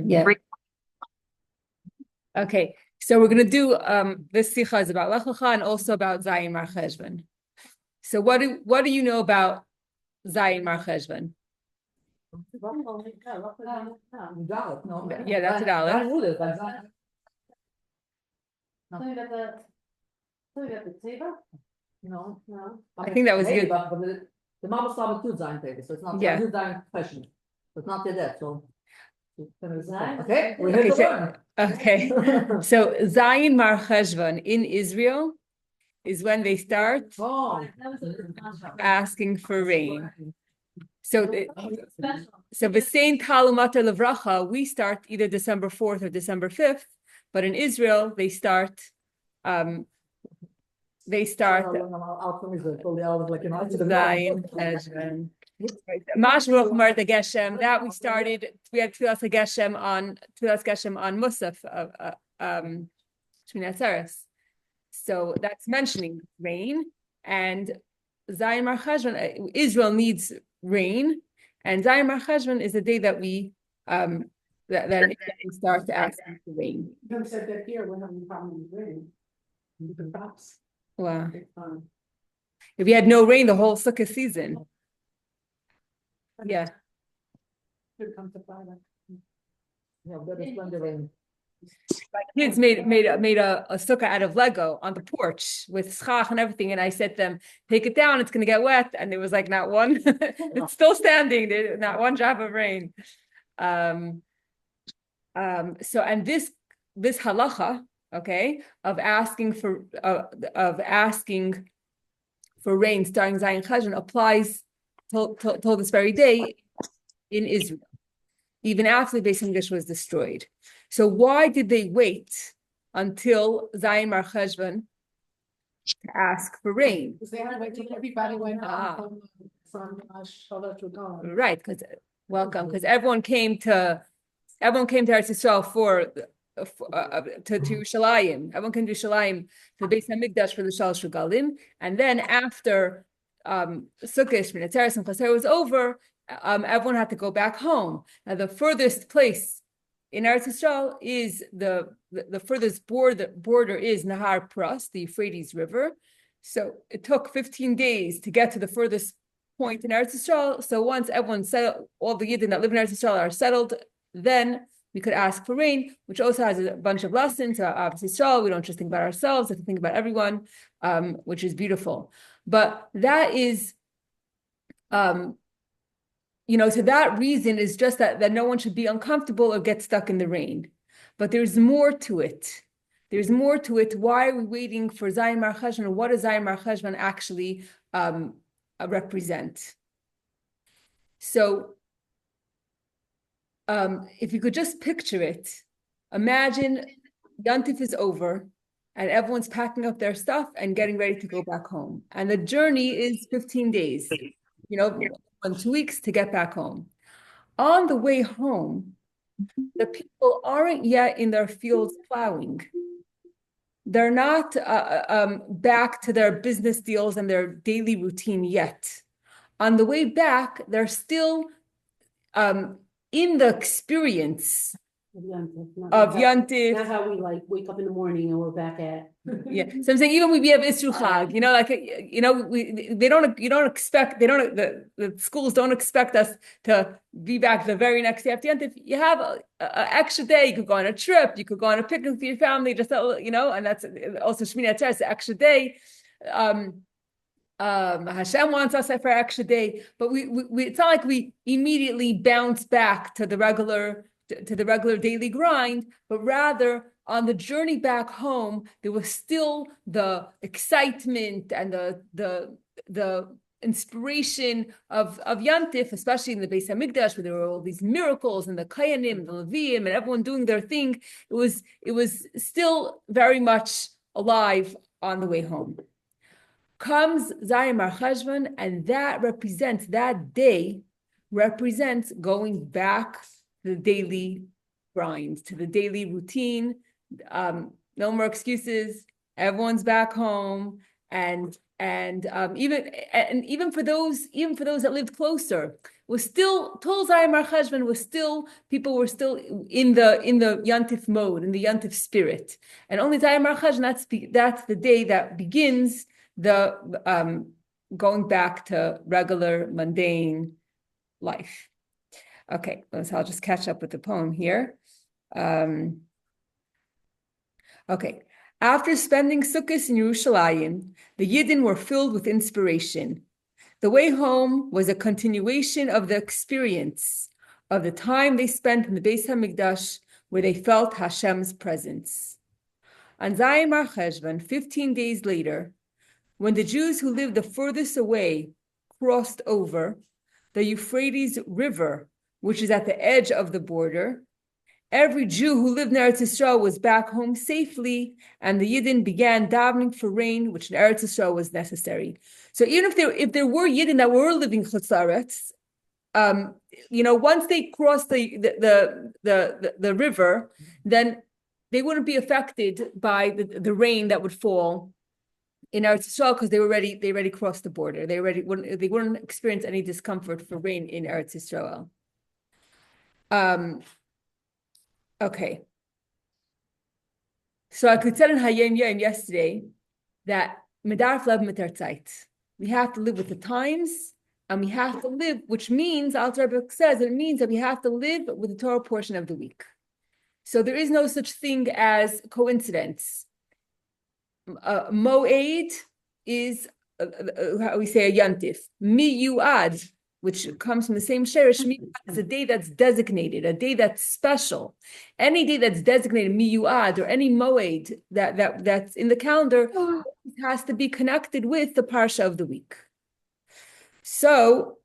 Yeah. Okay. So we're going to do this Sicha is about Lecha and also about Zayin Mar Cheshvan. So what do you know about Zayin Mar Cheshvan? Yeah, that's a dollar. No. I think that was good. But the mama started two Zayin pages, so it's not Yeah. two Zayin question. So it's not that. So okay, we're here to learn. Okay. So Zayin Mar Cheshvan in Israel is when they start asking for rain. So V'sein Talu Matar Levracha, we start either December 4th or December 5th, but in Israel they start Zayin Cheshvan. Mashruch Mar the Geshem that we had Tfilas Geshem on Musaf Shmini Atzeres. So that's mentioning rain, and Zayin Mar Cheshvan, Israel needs rain, and Zayin Mar Cheshvan is the day that we that we start to ask for rain. You said that here we're having a problem with rain. Wow. If we had no rain the whole Sukkah season. Yeah. My kids made a sukkah out of Lego on the porch with schach and everything, and I said to them, "Take it down; it's going to get wet." And there was like not one; it's still standing. Not one drop of rain. So and this halacha, okay, of asking for rain starting Zayin Cheshvan applies till this very day in Israel, even after the Beis Hamikdash was destroyed. So why did they wait until Zayin Mar Cheshvan to ask for rain? Because they had to wait till everybody went from Shalot to God. Right, because everyone came to Eretz Yisrael to Yerushalayim. Everyone came to Yerushalayim to the Beis Hamikdash for the Shalosh Regalim, and then after Sukkot, Shmini Atzeres, and Chaser was over, everyone had to go back home. Now, the furthest place in Eretz Yisrael is the furthest border is Nahar Pras, the Euphrates River. So it took 15 days to get to the furthest point in Eretz Yisrael. So once everyone settled, all the Yidden that live in Eretz Yisrael are settled, then we could ask for rain, which also has a bunch of lessons. Obviously, Yisrael, we don't just think about ourselves, we have to think about everyone, which is beautiful. But that is, so that reason is just that no one should be uncomfortable or get stuck in the rain. But there's more to it. There's more to it. Why are we waiting for Zayin Mar Cheshvan? What does Zayin Mar Cheshvan actually represent? So, if you could just picture it, imagine Yantif is over and everyone's packing up their stuff and getting ready to go back home. And the journey is 15 days, 2 weeks to get back home. On the way home, the people aren't yet in their fields plowing. They're not back to their business deals and their daily routine yet. On the way back, they're still in the experience of Yantif. Not how we wake up in the morning and we're back at. Yeah, so I'm saying even we have Isru Chag, the schools don't expect us to be back the very next day after Yantif. You have an extra day. You could go on a trip. You could go on a picnic with your family. Just and that's also Shmini Atzeres, the extra day. Hashem wants us for an extra day, but we it's not like we immediately bounce back to the regular daily grind, but rather on the journey back home, there was still the excitement and the inspiration of Yantif, especially in the Beis Hamikdash, where there were all these miracles and the Kayanim, the Leviim, and everyone doing their thing. It was still very much alive on the way home. Comes Zayin Mar Cheshvan, and that day represents going back to the daily grind, to the daily routine. No more excuses. Everyone's back home, and even for those that lived closer, it was still Tol Zayim Mar Cheshvan was still people were still in the Yantif mode, in the Yantif spirit, and only Zayim Mar Cheshvan that's the day that begins the going back to regular mundane life. Okay, so I'll just catch up with the poem here. Okay, after spending Sukkot in Yerushalayim, the Yidden were filled with inspiration. The way home was a continuation of the experience of the time they spent in the Beis HaMikdash, where they felt Hashem's presence. On Zayim Mar Cheshvan, 15 days later, when the Jews who lived the furthest away crossed over the Euphrates River, which is at the edge of the border, every Jew who lived in Eretz Yisrael was back home safely, and the Yidden began davening for rain, which in Eretz Yisrael was necessary. So even if there were Yidden that were living Chutz La'aretz, once they crossed the river, then they wouldn't be affected by the rain that would fall in Eretz Yisrael because they already crossed the border. They wouldn't experience any discomfort for rain in Eretz Yisrael. Okay. So I could tell in Hayom Yom yesterday that Medarf Lev mit der Zeit. We have to live with the times, and we have to live, which means, Alter Rebbe says, it means that we have to live with the Torah portion of the week. So there is no such thing as coincidence. Moed is, how we say, a yantif. Miyuad, which comes from the same sherish, is a day that's designated, a day that's special. Any day that's designated miyuad or any moed that's in the calendar has to be connected with the parsha of the week. So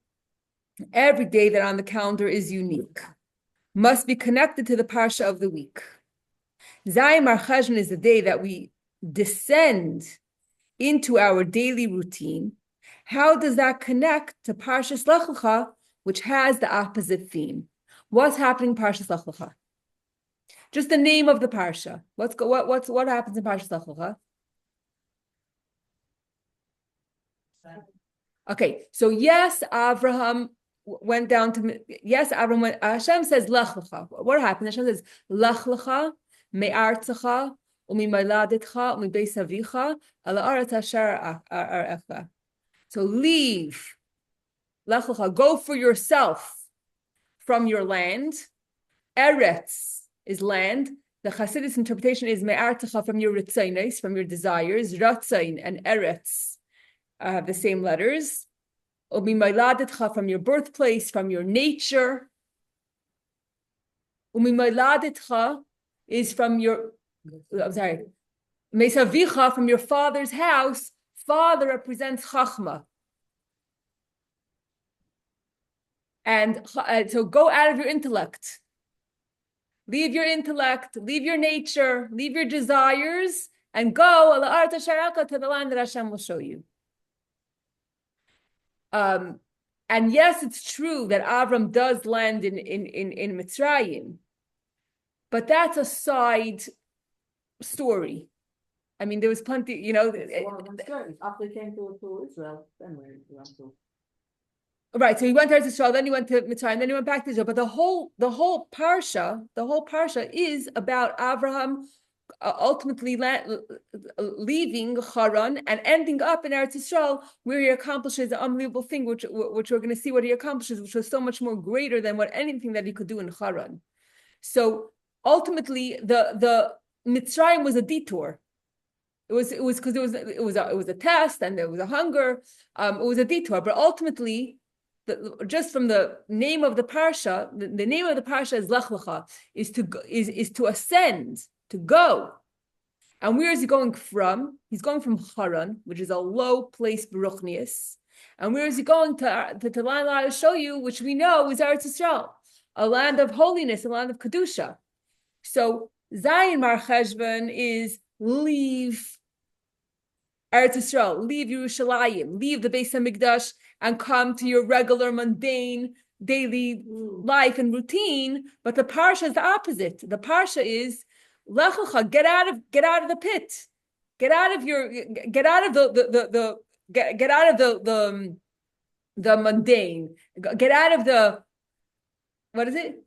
every day that on the calendar is unique, must be connected to the parsha of the week. Zayim Mar Cheshvan is the day that we descend into our daily routine. How does that connect to Parshas Lecha, which has the opposite theme? What's happening in Parshas Lecha? Just the name of the parsha. What happens in Parshas Lecha? Okay, so yes, Avraham went down to Avraham went. Hashem says Lech Lecha. What happened? Hashem says Lech Lecha me'artzecha u'mimayladetcha u'mibeis avicha ala aretz asher arecha. So leave, Lech Lecha, go for yourself from your land. Eretz is land. The Hasidus interpretation is me'artecha, from your ritzainis, from your desires. Ratzain and Eretz have the same letters. U'mimayladetcha, from your birthplace, from your nature. U'mimayladetcha is from your, Mesavicha, from your father's house. Father represents Chachma. And so go out of your intellect. Leave your intellect, leave your nature, leave your desires, and go to the land that Hashem will show you. And yes, it's true that Avram does land in Mitzrayim, but that's a side story. I mean, there was plenty, After he came to Israel, then we went to. Right, so he went to Israel, then he went to Mitzrayim, then he went back to Israel. But the whole parsha is about Abraham ultimately leaving Haran and ending up in Eretz Yisrael, where he accomplishes an unbelievable thing, which we're going to see what he accomplishes, which was so much more greater than anything that he could do in Haran. So ultimately, the Mitzrayim was a detour. It was because it was a test and there was a hunger. It was a detour, but ultimately, just from the name of the parsha, the name of the parsha is Lech Lecha, is to ascend, to go. And where is he going from? He's going from Haran, which is a low place, Baruchnius. And where is he going to the land I will show you, which we know is Eretz Yisrael, a land of holiness, a land of Kedusha. So Zayim Mar Cheshvan is leave Eretz Yisrael, leave Yerushalayim, leave the Beis HaMikdash, and come to your regular, mundane, daily life and routine. But the parsha is the opposite. The parsha is Lech Lecha, get out of the pit, get out of the the mundane. Get out of the, what is it?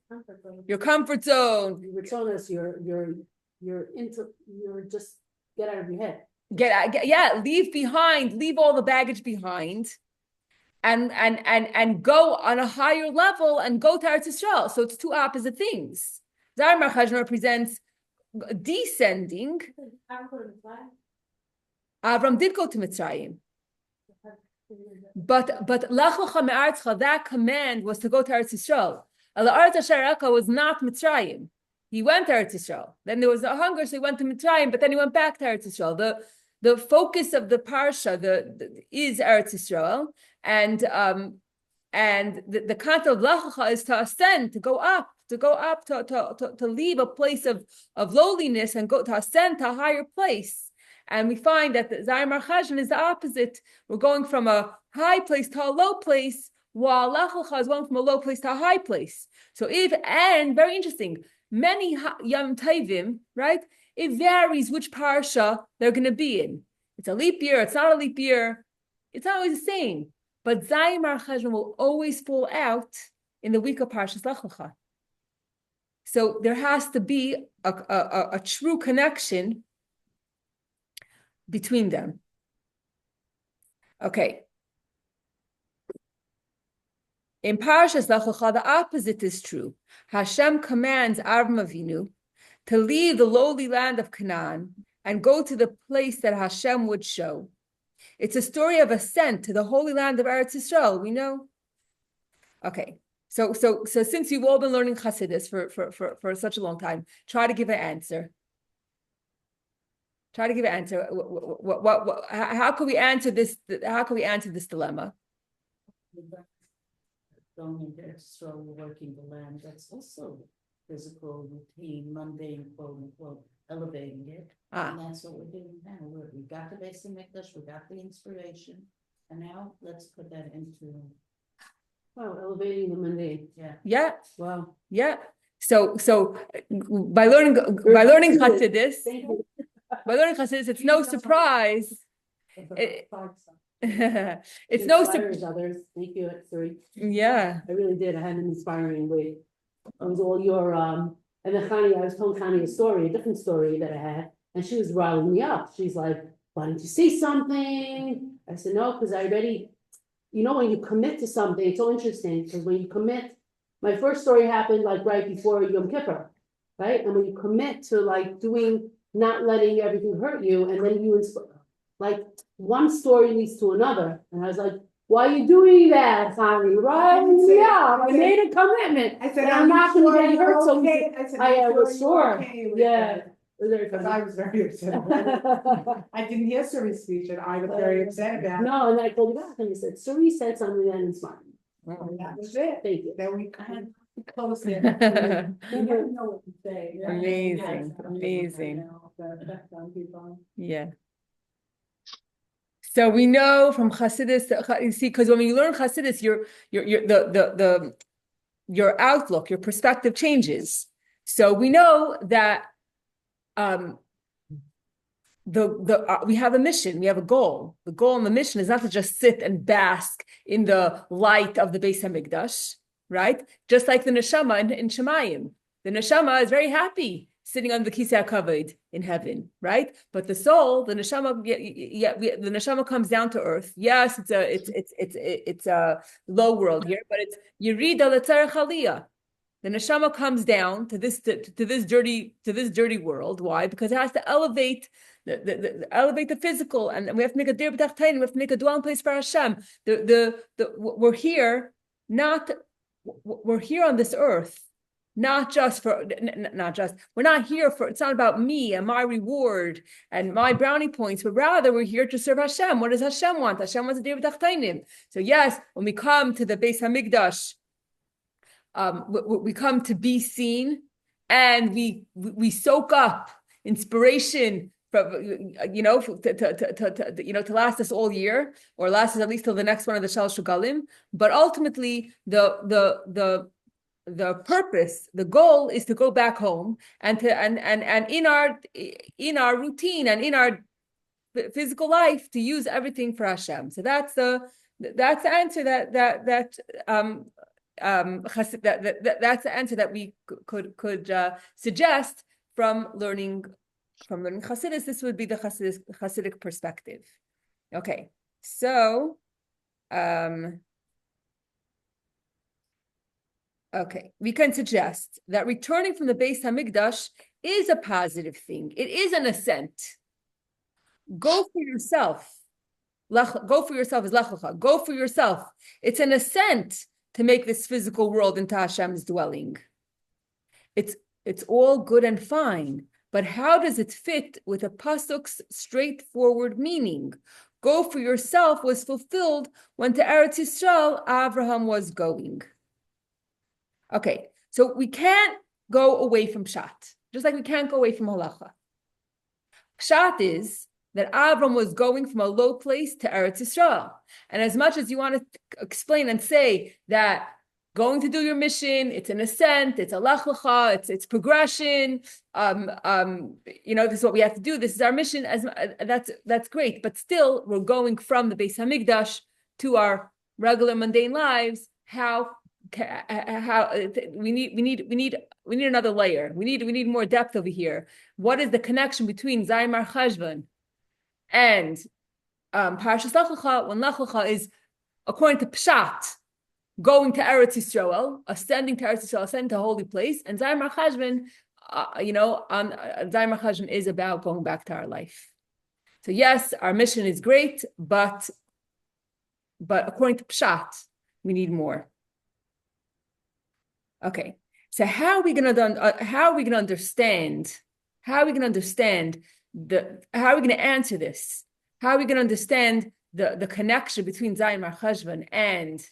Your comfort zone. You were telling us you're just get out of your head. Leave all the baggage behind, and go on a higher level and go to Eretz Yisrael. So it's two opposite things. Zayir Marchazon represents descending. Avram did go to Mitzrayim. But Lech Lecha me'aretzcha, that command was to go to Eretz Yisrael. Ha'aretz asher Erecha was not Mitzrayim. He went to Eretz Yisrael. Then there was a hunger, so he went to Mitzrayim, but then he went back to Eretz Yisrael. The focus of the parsha is Eretz Yisrael, and the concept of Lech Lecha is to ascend, to go up, to leave a place of lowliness and go to ascend to a higher place. And we find that the Zayir Marchazon is the opposite. We're going from a high place to a low place, while Lech Lecha is going from a low place to a high place. So and very interesting, many Yom Tovim, right? It varies which parsha they're going to be in. It's a leap year, it's not a leap year. It's not always the same. But Zayir Marchazon will always fall out in the week of Parshas Lech Lecha. So there has to be a true connection between them. Okay. In Parshas Lech Lecha, the opposite is true. Hashem commands Avram Avinu to leave the lowly land of Canaan and go to the place that Hashem would show. It's a story of ascent to the holy land of Eretz Yisrael, we know. Okay, so since you've all been learning Chassidus for such a long time, try to give an answer. Try to give an answer. How can we answer this? How can we answer this dilemma? Going into extra working the land, that's also physical routine, mundane, quote unquote, elevating it. And that's what we're doing now. We got the Beis Hamikdash, we got the inspiration, and now let's put that into elevating the mundane. Yeah. Wow. Yeah. So by learning Chassidus, it's no surprise. It's no surprise. Others. Thank you, sorry. Yeah. I really did. I had an inspiring way. It was all your and then Connie, I was telling Connie a different story that I had, and she was riling me up. She's like, "Why didn't you say something?" I said, "No, because I already." You know, when you commit to something, it's so interesting because when you commit, my first story happened like right before Yom Kippur, right? And when you commit to like not letting everything hurt you, and then you like one story leads to another, and I was like, "Why are you doing that, Connie? Right? Yeah, I made a commitment. I said, I'm not going to get hurt." So okay? I said, I was sure. Okay Yeah. because I was very upset. I didn't hear Suri's speech, and I was very upset about it. No, and then I called you back and he said, Suri said something that inspired me. And that was it. Thank you. Then we kind of closed it. You never know what to say. Amazing. The effect on people. Yeah. So we know from Chassidus, you see, because when you learn Chassidus, your outlook, your perspective changes. So we know that we have a mission, we have a goal. The goal and the mission is not to just sit and bask in the light of the Beis Hamikdash, right? Just like the neshama in Shemayim. The neshama is very happy sitting on the Kisei HaKavod in heaven, right? But the soul, the neshama comes down to earth. Yes, it's a low world here, but it's Yerida L'Tzarech Aliyah. The neshama comes down to this dirty world. Why? Because it has to elevate the physical, and we have to make a dir b'tachtonim. We have to make a dwelling place for Hashem. We're here on this earth, we're not here for. It's not about me and my reward and my brownie points, but rather we're here to serve Hashem. What does Hashem want? Hashem wants a dir b'tachtonim. So yes, when we come to the Beis Hamikdash, we come to be seen, and we soak up inspiration from to last us all year, or last us at least till the next one of the Shalosh Regalim. But ultimately, the purpose, the goal, is to go back home and in our routine and in our physical life to use everything for Hashem. So that's the That's the answer that's the answer that we could suggest from learning Chassidus. This would be the Hasidic perspective. Okay, so okay, we can suggest that returning from the Beis Hamikdash is a positive thing. It is an ascent. Go for yourself. Go for yourself is Lecha. Go for yourself. It's an ascent to make this physical world into Hashem's dwelling. It's all good and fine, but how does it fit with a pasuk's straightforward meaning? Go for yourself was fulfilled when to Eretz Yisrael Abraham was going. Okay, so we can't go away from Pshat, just like we can't go away from Halacha. Pshat is that Avram was going from a low place to Eretz Yisrael. And as much as you want to explain and say that going to do your mission, it's an ascent, it's a Lecha, it's progression, this is what we have to do, this is our mission, that's great. But still, we're going from the Beis Hamikdash to our regular mundane lives. How we need another layer. We need more depth over here. What is the connection between Zaymar Cheshvan and Parashas Lecha, when Lecha is, according to Pshat, going to Eretz Yisrael, ascending to Eretz Yisrael, ascending to a holy place, and Zaymar Cheshvan, Zaymar Cheshvan is about going back to our life. So yes, our mission is great, but according to Pshat, we need more. Okay, so how are we going to understand? How are we going to answer this? How are we going to understand the connection between Zaymar Cheshvan and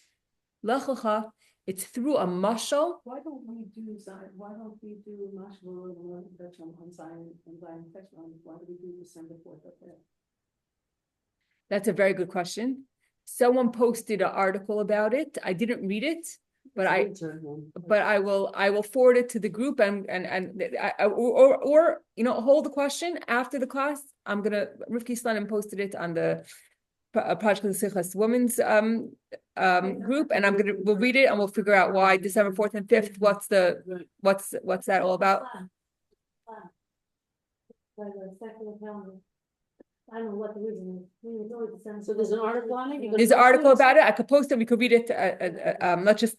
Lecha? It's through a mashal. Why don't we do mashal on Zion and Zion Cheshvan? Why do we do December 4th up there? That's a very good question. Someone posted an article about it. I didn't read it, but I will forward it to the group or hold the question after the class. Rivki Slanim posted it on the Project of the Sichos women's group, and we'll read it and we'll figure out why December 4th and 5th. What's that all about? I don't know what the reason is. So there's an article on it? There's an article about it. I could post it. We could read it. Let's just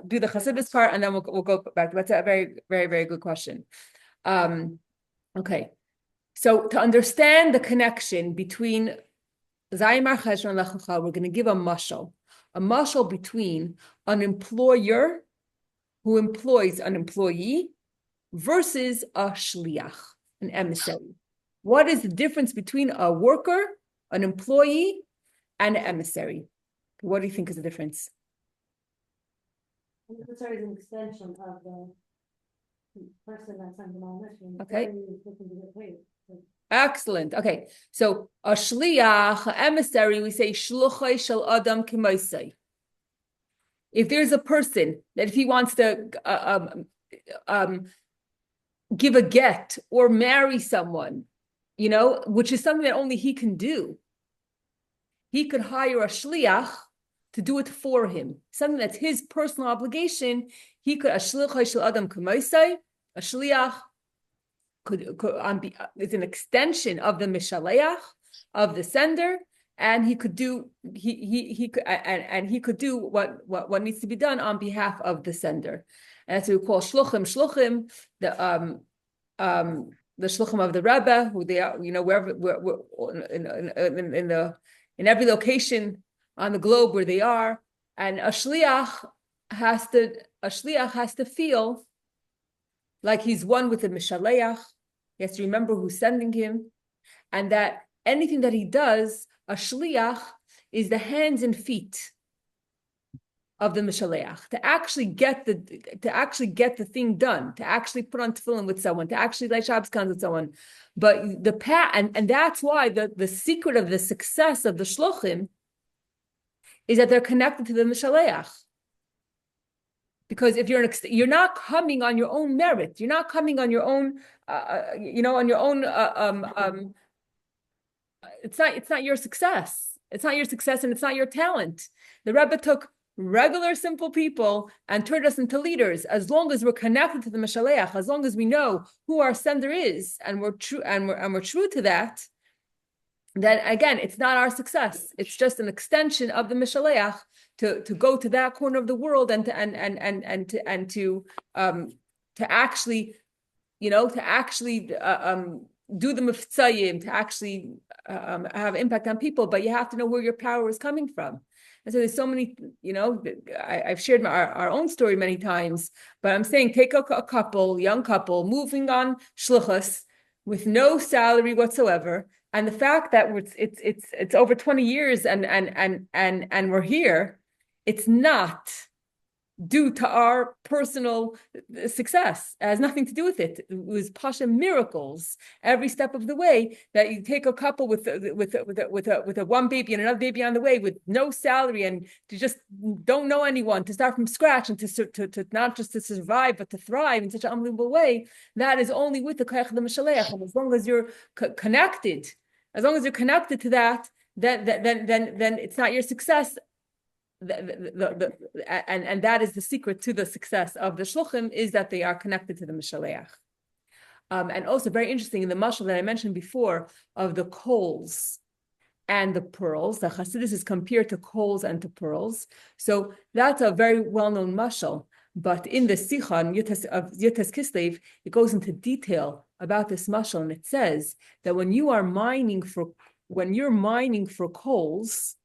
do the Chassidus part, and then we'll go back. That's a very, very, very good question. Okay. So to understand the connection between Zaymar Cheshvan and Lecha, we're going to give a mashal between an employer who employs an employee versus a shliach, an emissary. What is the difference between a worker, an employee, and an emissary? What do you think is the difference? An emissary is an extension of the person that's under my mission. Okay. Excellent. Okay. So a shliach, an emissary, we say shluchai shel adam k'moisei. If there's a person that if he wants to give a get or marry someone, which is something that only he can do, he could hire a shliach to do it for him. Something that's his personal obligation. He could a shluchai shel adam k'moisei. A shliach is an extension of the mishaleach, of the sender, and he could do what needs to be done on behalf of the sender. And that's what we call shluchim, the shluchim of the Rebbe, who they are, wherever in every location on the globe where they are, and a shliach has to feel like he's one with the mishaleach. He has to remember who's sending him, and that anything that he does, a shliach is the hands and feet of the mishaleach to actually get the thing done, to actually put on tefillin with someone, to actually light Shabbos candles with someone. But and that's why the secret of the success of the shluchim is that they're connected to the mishaleach. Because if you're not coming on your own merit, you're not coming on your own, on your own. It's not your success. It's not your success and it's not your talent. The Rebbe took regular, simple people and turned us into leaders. As long as we're connected to the Mishaleach, as long as we know who our sender is, and we're true and we're true to that, then again, it's not our success. It's just an extension of the Mishaleach to go to that corner of the world and to actually, do the miftzayim, to actually have impact on people. But you have to know where your power is coming from. And so there's so many, I've shared our own story many times, but I'm saying take a young couple, moving on shlichus with no salary whatsoever, and the fact that it's over 20 years and we're here, it's not due to our personal success. It has nothing to do with it. It was pasha miracles every step of the way, that you take a couple with a one baby and another baby on the way with no salary, and to just don't know anyone, to start from scratch, and to not just to survive but to thrive in such an unbelievable way. That is only with the koach of the Mishaleach. And as long as you're connected to that, then it's not your success. And that is the secret to the success of the shluchim, is that they are connected to the Mishaleach. And also very interesting, in the mashal that I mentioned before of the coals and the pearls, the Hasidus is compared to coals and to pearls. So that's a very well-known mashal. But in the Sichon of Yotes Kislev, it goes into detail about this mashal, and it says that when you're mining for coals,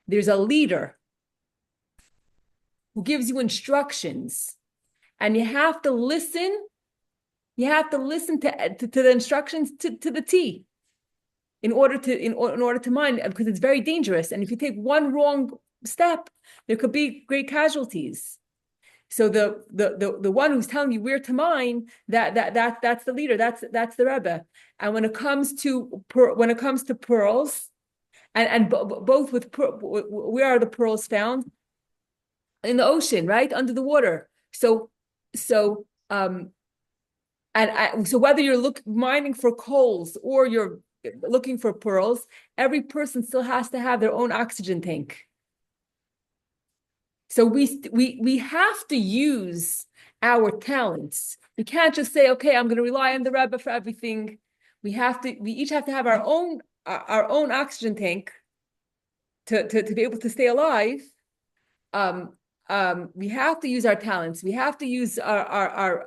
there's a leader who gives you instructions, and you have to listen. You have to listen to the instructions to the T in order to mine, because it's very dangerous. And if you take one wrong step, there could be great casualties. So the one who's telling you where to mine, that's the leader. That's the Rebbe. And when it comes to pearls. And both where are the pearls found? In the ocean, right? Under the water. So whether you're mining for coals or you're looking for pearls, every person still has to have their own oxygen tank. So we have to use our talents. We can't just say, okay, I'm going to rely on the Rebbe for everything. We each have to have our own oxygen tank to be able to stay alive. We have to use our talents. We have to use our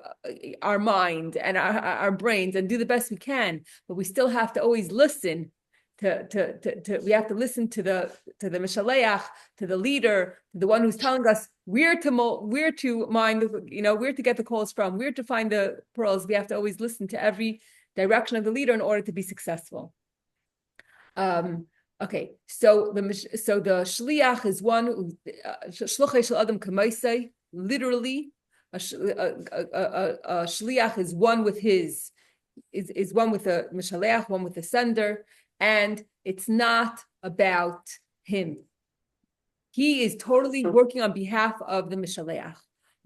mind and our brains and do the best we can. But we still have to always listen we have to listen to the Mishaleach, to the leader, to the one who's telling us where to mine, where to get the coals from, where to find the pearls. We have to always listen to every direction of the leader in order to be successful. Okay, so the shliach is one. Shluchei shel adam k'maisei. Literally, a shliach is one with is one with the mishaleach, one with the sender, and it's not about him. He is totally working on behalf of the mishaleach.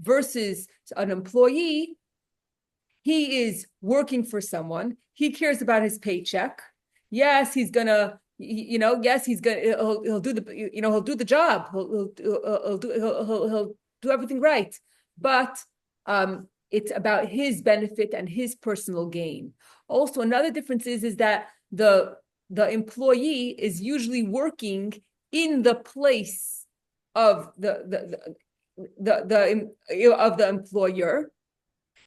Versus an employee, he is working for someone. He cares about his paycheck. Yes, he's gonna. Yes, he's gonna. He'll do the. He'll do the job. He'll do everything right. But it's about his benefit and his personal gain. Also, another difference is that the employee is usually working in the place of the employer,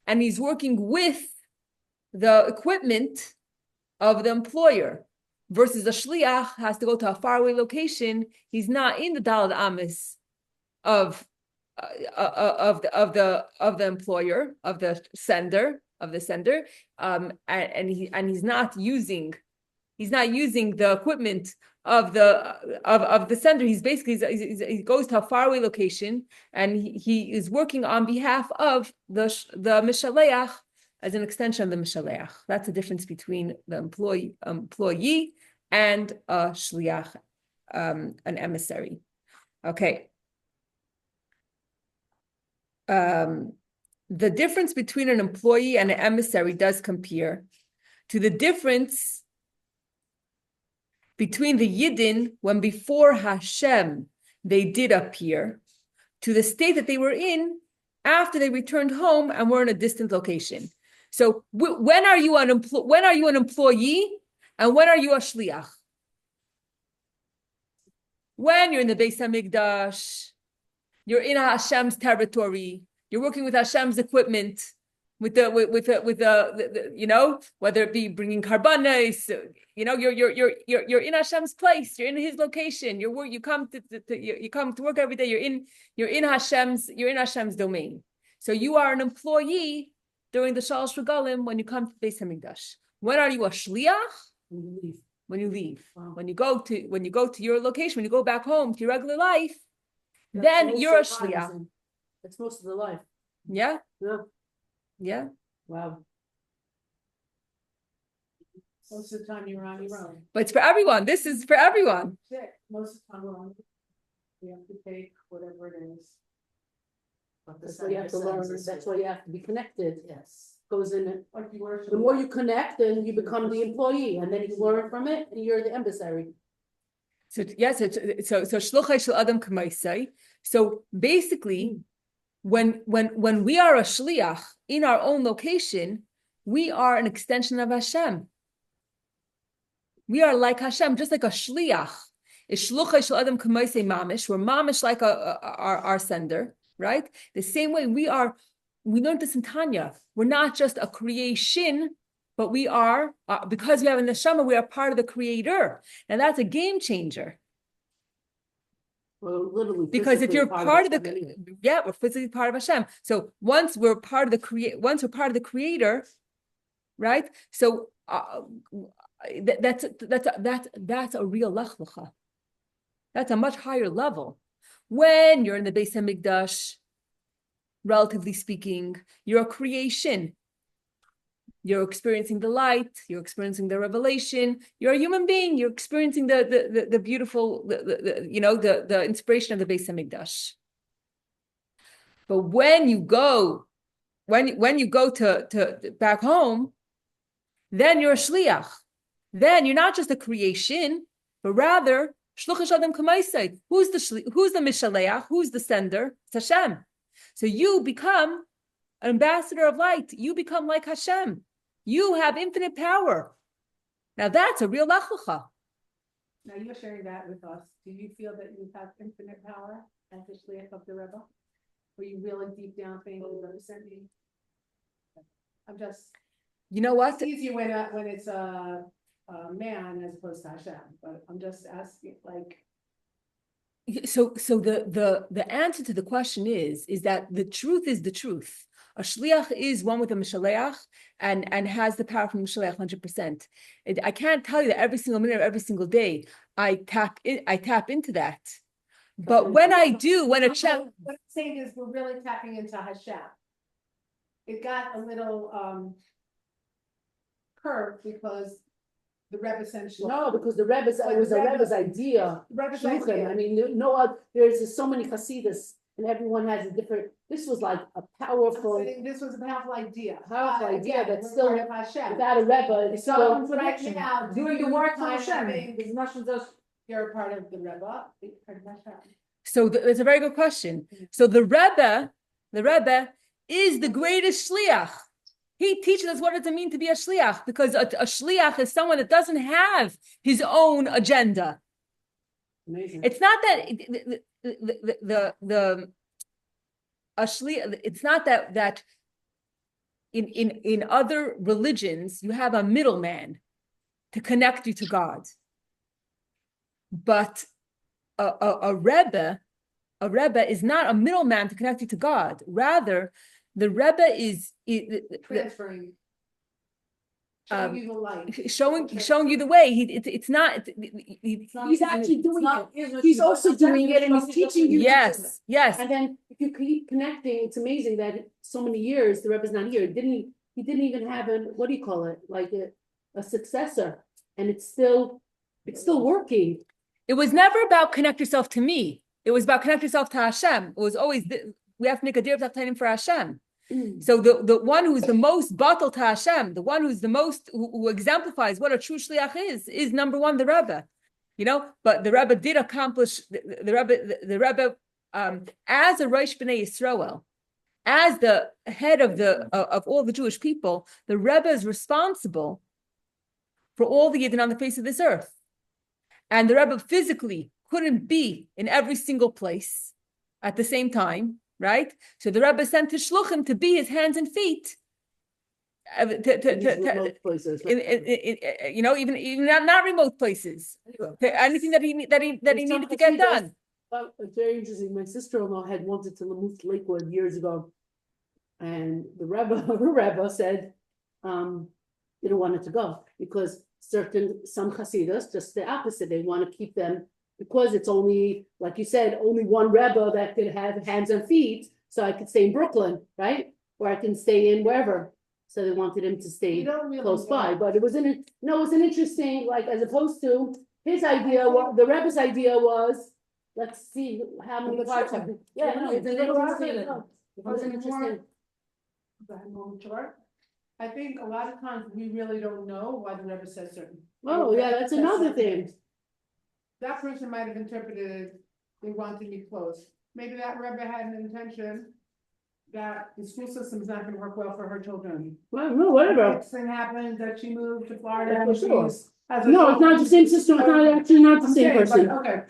and he's working with the equipment of the employer. Versus the shliach has to go to a faraway location. He's not in the daled amis of the employer, of the sender, and he's not using the equipment of the sender. He's basically he goes to a faraway location, and he is working on behalf of the mishaleach as an extension of the mishaleach. That's the difference between the employee and a shliach, an emissary. Okay. The difference between an employee and an emissary does compare to the difference between the Yidden when before Hashem they did appear to the state that they were in after they returned home and were in a distant location. So when are you an employee and when are you a shliach? When you're in the Beis Hamikdash, you're in Hashem's territory, you're working with Hashem's equipment, with the you know, whether it be bringing karbanos, you know, you're in Hashem's place, you're in His location, you come to work every day, you're in Hashem's domain. So you are an employee during the Shalosh Regalim when you come to Beis Hamikdash. When are you a shliach? When you leave. Wow. When you go to your location, when you go back home to your regular life, then you're a shliach. That's most of the life. Yeah. Yeah. Yeah. Wow. Most of the time you're on your own. But it's for everyone. This is for everyone. Sick. Most of the time we're on. We have to take whatever it is. But the That's why you have to learn. That's why you have to be connected. Yes. Goes in it. Like you worship. The more you connect, then you become the employee, and then you learn from it, and you're the emissary. So yes, so shluchai shel adam k'maisai. So basically, when we are a shliach in our own location, we are an extension of Hashem. We are like Hashem, just like a shliach is shluchai shel adam k'maisai mamish. We're mamish like our sender, right? The same way we learned this in Tanya. We're not just a creation, but we are, because we have a neshama, we are part of the Creator. And that's a game changer. Well, literally. Because if you're part of we're physically part of Hashem. So once we're part of the Creator, right? So that's a real Lech Lecha. That's a much higher level. When you're in the Beis Hamikdash, relatively speaking, you're a creation. You're experiencing the light. You're experiencing the revelation. You're a human being. You're experiencing the beautiful, the inspiration of the Beis Hamikdash. But when you go to back home, then you're a shliach. Then you're not just a creation, but rather shluchas adam k'maisai. Who's the mishaleach? Who's the sender? It's Hashem. So you become an ambassador of light. You become like Hashem. You have infinite power. Now that's a real Lech Lecha. Now you're sharing that with us. Do you feel that you have infinite power as the shliach of the Rebbe? Or you really deep down think you represent me? I'm just. You know what? It's easier when it's a man as opposed to Hashem, but I'm just asking, like. So the answer to the question is that the truth is the truth. A shliach is one with a mishaleach and has the power from the mishaleach 100%. I can't tell you that every single minute of every single day I tap into that. But when I do, when a child, what I'm saying is we're really tapping into Hashem. It got a little curved because the Rebbe sent Shluchim. No, because it was a Rebbe's idea. Rebbe's Shluchim. idea. I mean, no other, there's so many Hasidus, and everyone has a different. This was like a powerful. I'm saying this was a powerful idea. Idea that's we're still part of Hashem. without a Rebbe. It's So still right now, Doing the work for Hashem. You're a part of the Rebbe. Part of Hashem. so it's a very good question. So the Rebbe is the greatest shliach. He teaches us what does it mean to be a shliach, because a shliach is someone that doesn't have his own agenda. Amazing. It's not that a shliach. It's not that in other religions you have a middleman to connect you to God, but a rebbe is not a middleman to connect you to God. Rather, the Rebbe is Transferring. Showing you the light. showing you the way. It's not. He's actually doing it. He's also doing it, and he's teaching you. Yes. And then if you keep connecting, it's amazing that so many years the Rebbe's not here. He didn't even have what do you call it? Like a successor, and it's still working. It was never about connect yourself to me. It was about connect yourself to Hashem. It was always we have to make a deal for Hashem. So the one who's the most batal to Hashem, the one who's the most who exemplifies what a true shliach is number one the Rebbe. But the Rebbe did accomplish the Rebbe as a Rosh B'nai Yisrael, as the head of all the Jewish people. The Rebbe is responsible for all the Yidden on the face of this earth, and the Rebbe physically couldn't be in every single place at the same time, right? So the Rebbe sent his shluchim to be his hands and feet. Remote places, right? Even not remote places. Anything that he needed to get done. It's very interesting. My sister-in-law had wanted to move to Lakewood years ago, and the Rebbe, her Rebbe said, didn't want it to go because some Hasidas, just the opposite, they want to keep them because it's only, like you said, only one Rebbe that could have hands and feet. So I could stay in Brooklyn, right? Or I can stay in wherever. So they wanted him to stay close by, but it was an interesting, like, as opposed to his idea, the Rebbe's idea was, let's see how many parts of it. Yeah, no, it's an interesting. It was an interesting. I think a lot of times we really don't know why the Rebbe says certain. Oh, yeah, that's another thing. That person might have interpreted they wanted me close. Maybe that Rebbe had an intention that the school system is not going to work well for her children. Well, no, whatever. Next thing happened that she moved to Florida. Yeah, for and sure. No, it's not the same sister. It's not actually not the same person. Okay,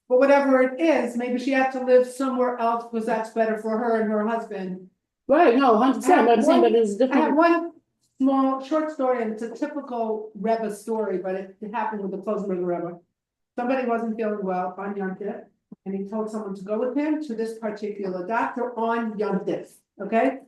but whatever it is, maybe she had to live somewhere else because that's better for her and her husband. Right? No, 100%. But I'm saying that it's I have different. one small short story, and it's a typical Rebbe story, but it happened with the closing of the Rebbe. Somebody wasn't feeling well on Yom Tov, and he told someone to go with him to this particular doctor on Yom Tov. Okay,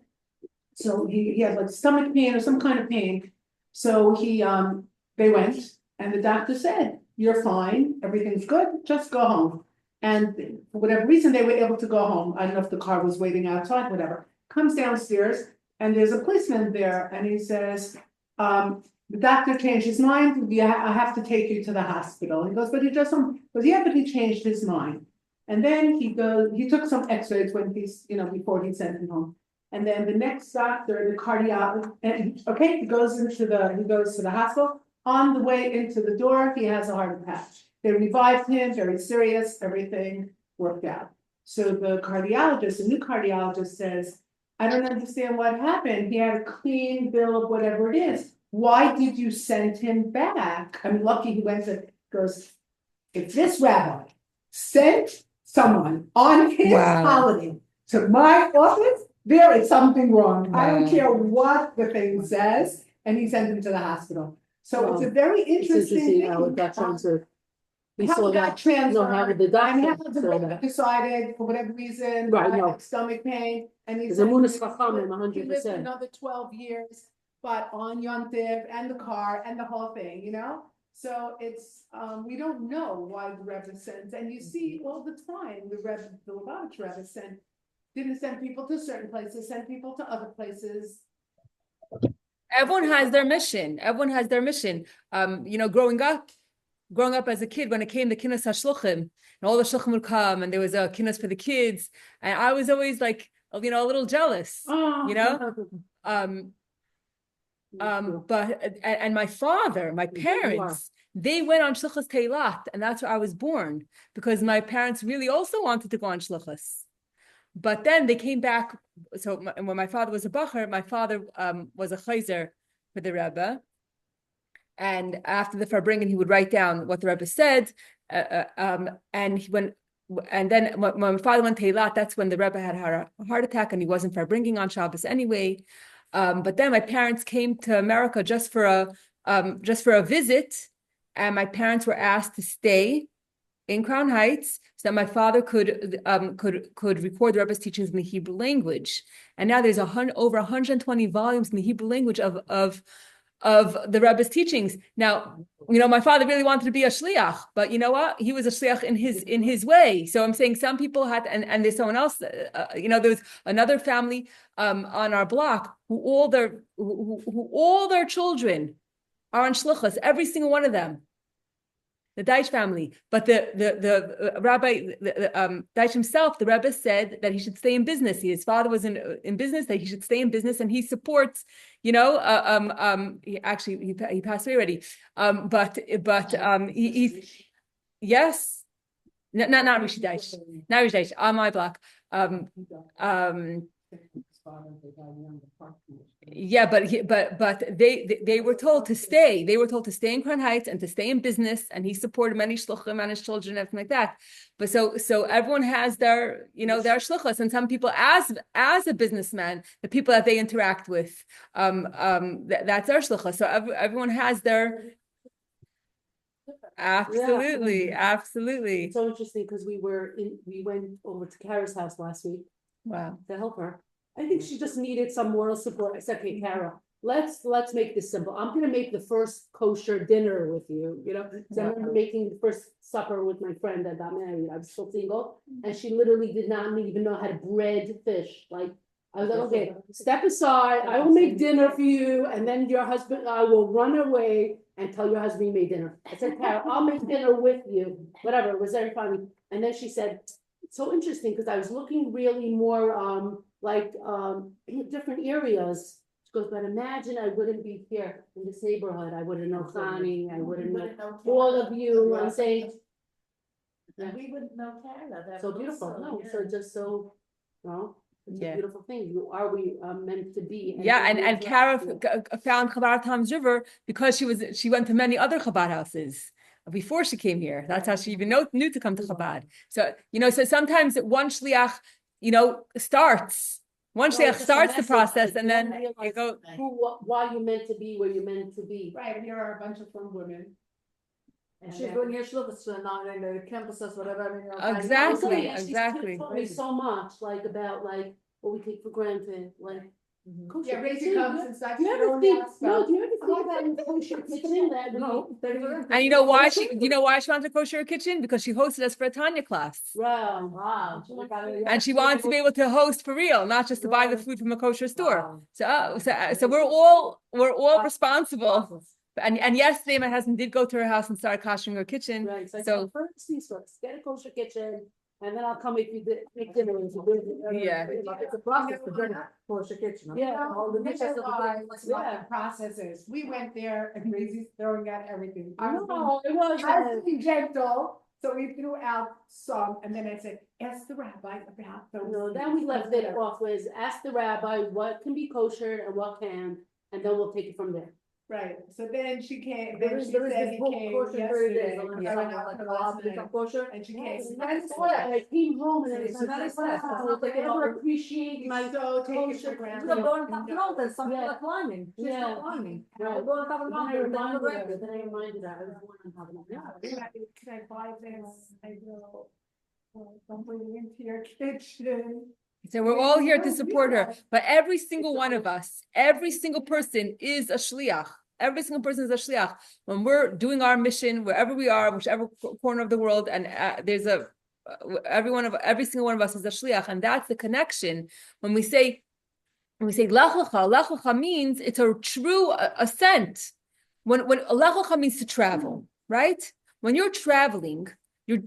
so he had like stomach pain or some kind of pain. So they went, and the doctor said, "You're fine, everything's good, just go home." And for whatever reason, they were able to go home. I don't know if the car was waiting outside, whatever. Comes downstairs, and there's a policeman there, and he says, the doctor changed his mind. I have to take you to the hospital. He goes, but he just goes, yeah, but he changed his mind. And then he took some x-rays when before he sent him home. And then the next doctor, the cardiologist, he goes to the hospital. On the way into the door, he has a heart attack. They revived him, very serious, everything worked out. So the new cardiologist says, I don't understand what happened. He had a clean bill of whatever it is. Why did you send him back? I'm lucky he went goes, if this rabbi sent someone on his holiday to my office, there is something wrong. Wow. I don't care what the thing says, and he sent him to the hospital. So it's a very interesting thing. How it got transferred. How it got transferred. How did the doctor and how the decided for whatever reason, stomach pain, and he lived 100%. another 12 years. But on Yom Tov and the car and the whole thing, So it's, we don't know why the Rebbe sends, and you see all the time, the Lubavitch Rebbe didn't send people to certain places, send people to other places. Everyone has their mission. Growing up as a kid, when it came to Kinnos HaShluchim, and all the Shluchim would come, and there was a Kinnos for the kids, and I was always like, a little jealous, But my father, my parents, they went on Shluchas Teilat, and that's where I was born, because my parents really also wanted to go on Shluchas. But then they came back. So when my father was a bacher, my father was a chayzer for the Rebbe. And after the Farbringen, he would write down what the Rebbe said. And then when my father went Teilat, that's when the Rebbe had a heart attack, and he wasn't Farbringen on Shabbos anyway. But then my parents came to America just for a visit, and my parents were asked to stay in Crown Heights so that my father could record the Rebbe's teachings in the Hebrew language. And now there's over 120 volumes in the Hebrew language of the Rebbe's teachings. Now, my father really wanted to be a shliach, but you know what? He was a shliach in his way. So I'm saying some people had, and there's someone else. There was another family on our block who all their children are on shlichus, every single one of them. The Deitch family, but the rabbi, Deitch himself, the Rebbe said that he should stay in business. His father was in business, that he should stay in business, and he supports. He passed away already. Yes. No, not Rishi Daish. Not Rishi Daish. On my block. Um, Yeah, but they were told to stay. They were told to stay in Crown Heights and to stay in business. And he supported many shluchim and his children, everything like that. But so everyone has their their shluchas, and some people as a businessman, the people that they interact with, that's their shluchas. So everyone has their absolutely. It's so interesting because we went over to Kara's house last week. Wow. To help her. I think she just needed some moral support. I said, okay, Kara, let's make this simple. I'm gonna make the first kosher dinner with you, so I'm making the first supper with my friend that got married. I'm still single, and she literally did not even know how to bread fish. Like, I was like, okay, step aside, I will make dinner for you, and then your husband, I will run away and tell your husband you made dinner. I said, Kara, I'll make dinner with you, whatever, it was very funny. And then she said, it's so interesting, because I was looking really more, different areas. She goes, but imagine I wouldn't be here in this neighborhood. I wouldn't know Connie, I wouldn't know all of you. I'm saying. We wouldn't know Canada. So beautiful, so just so, it's a beautiful thing. We meant to be. And Kara found Chabad Tom's River because she went to many other Chabad houses before she came here. That's how she even knew to come to Chabad. So so sometimes one shliach starts. One shliach starts the process, and then you go. Why you meant to be where you meant to be. Right, here are a bunch of frum women. And she's going here, she looks to not in the campuses, whatever. Exactly. She taught me so much, about what we take for granted, Yeah, Rachel comes and starts. Do you ever think about in the kosher kitchen that And you know why she wanted a kosher kitchen? Because she hosted us for a Tanya class. Wow. And she wanted to be able to host for real, not just to buy the food from a kosher store. So we're all responsible. And yesterday my husband did go to her house and start koshering her kitchen. Right. So first things first, get a kosher kitchen. And then I'll come make you make dinner. Yeah. It's a process to bring a kosher kitchen. Yeah. All the dishes of The processes. We went there and Raisy's throwing out everything. I was being gentle, so we threw out some, and then I said, ask the rabbi about those. No, then we left it off with ask the rabbi what can be kosher and what can, and then we'll take it from there. Right, so then she came, There then is she this said he book, came kosher yesterday. 30 days. I went out for the last night, Kosher. and she came. I came home and It's I very was sad. like, I never appreciate my So take it for kosher. granted. We're going to the mountains, some people Yeah. are climbing. She's Yeah. not climbing. Right. We're going to the Then I mountains, reminded her, I was born on top of that. Can I buy this? I will. Don't bring it into your kitchen. So we're all here to support her. But every single one of us, every single person is a shliach. Every single person is a shliach. When we're doing our mission, wherever we are, whichever corner of the world, and there's every single one of us is a shliach, and that's the connection. When we say Lecha, Lecha means it's a true ascent. When Lecha means to travel, right? When you're traveling, you're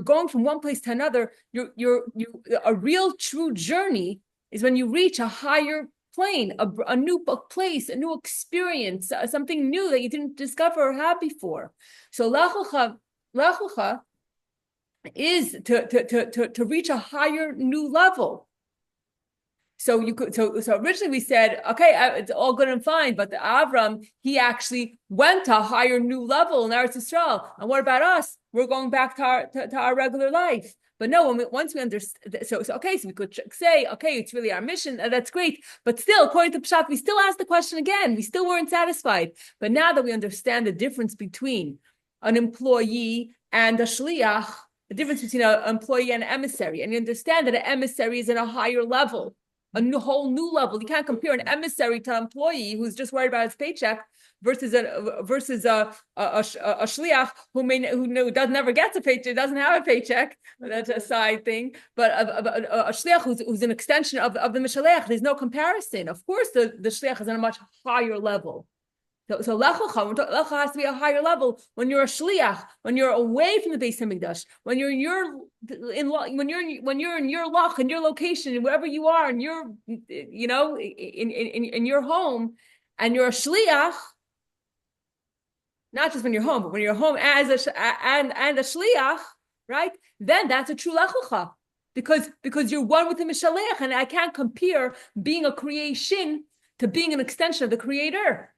going from one place to another. A real true journey is when you reach a higher plane, a new place, a new experience, something new that you didn't discover or have before. So Lecha is to reach a higher new level. So originally we said, okay, it's all good and fine, but the Avram, he actually went to a higher new level in Eretz Yisrael. And what about us? We're going back to our regular life. But no, once we understand, so we could say, okay, it's really our mission, that's great. But still, according to Pshat, we still asked the question again. We still weren't satisfied. But now that we understand the difference between an employee and a shliach, the difference between an employee and an emissary, and you understand that an emissary is in a higher level, whole new level. You can't compare an emissary to an employee who's just worried about his paycheck versus a shliach who never gets a paycheck, doesn't have a paycheck. That's a side thing. But a shliach who's an extension of the mishalech, there's no comparison. Of course, the shliach is on a much higher level. So Lecha has to be a higher level when you're a shliach, when you're away from the Beis Hamikdash, when you're in your Lech, in your location, wherever you are, in your in your home, and you're a shliach. not just when you're home, but when you're home as and a shliach, right? Then that's a true lechucha, because you're one with the mishalech, and I can't compare being a creation to being an extension of the Creator.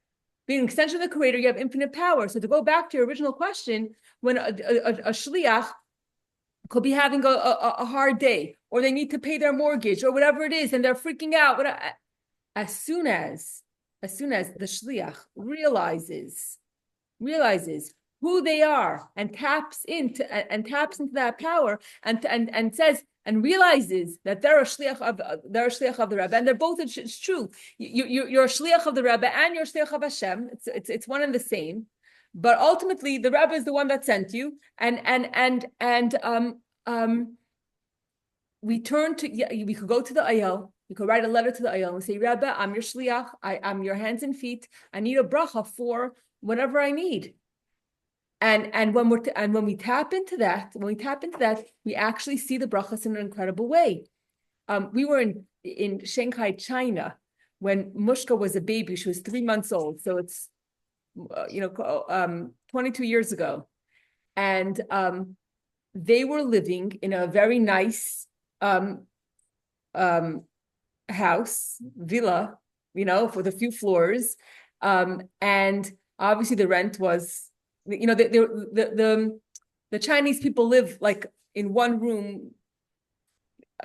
Being an extension of the Creator, you have infinite power. So to go back to your original question, when a shliach could be having a hard day, or they need to pay their mortgage, or whatever it is, and they're freaking out. As soon as the shliach realizes who they are and taps into that power and says and realizes that they're a shliach of the Rebbe, and they're both. It's true. You're a shliach of the Rebbe and you're a shliach of Hashem. It's one and the same. But ultimately, the Rebbe is the one that sent you, and we turn to, we could go to the Ayel, we could write a letter to the Ayel and say, Rebbe, I'm your shliach, I'm your hands and feet. I need a bracha for whatever I need. And when we tap into that, we actually see the brachas in an incredible way. We were in Shanghai, China, when Mushka was a baby. She was 3 months old, so it's 22 years ago, and they were living in a very nice house, villa, with a few floors, and obviously the rent was, the Chinese people live like in one room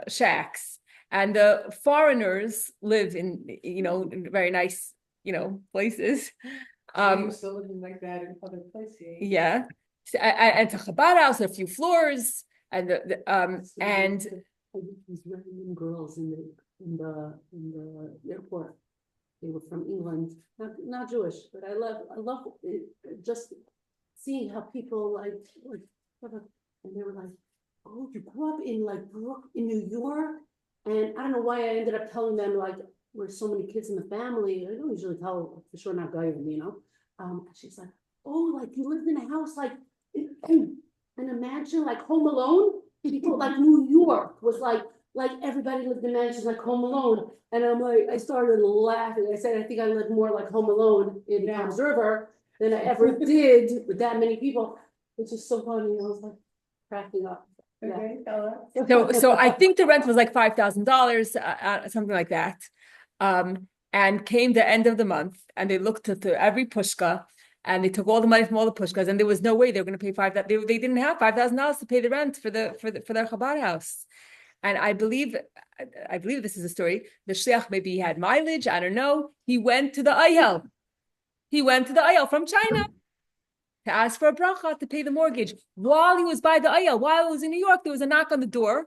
shacks, and the foreigners live in very nice places. Still living like that in other places. Yeah. And it's a Chabad house, a few floors, and these random girls in the airport. They were from England, not Jewish, but I love it, just seeing how people like, and they were like, oh, you grew up in in New York, and I don't know why I ended up telling them like we're so many kids in the family. I don't usually tell for sure not Goyim, and she's like, oh, like you lived in a house like, and imagine like Home Alone. People like New York was like everybody lived in mansions like Home Alone, and I'm like, I started laughing. I said, I think I lived more like Home Alone in Tom's River than I ever did with that many people. It's just so funny. I was like cracking up. Okay, so I think the rent was like $5,000, something like that. And came the end of the month, and they looked at every pushka, and they took all the money from all the pushkas, and there was no way they were going to pay they didn't have $5,000 to pay the rent for their Chabad house. And I believe this is a story. The shliach, maybe he had mileage, I don't know. He went to the Ayel. From China to ask for a bracha to pay the mortgage. While he was by the Ayel, while he was in New York, there was a knock on the door,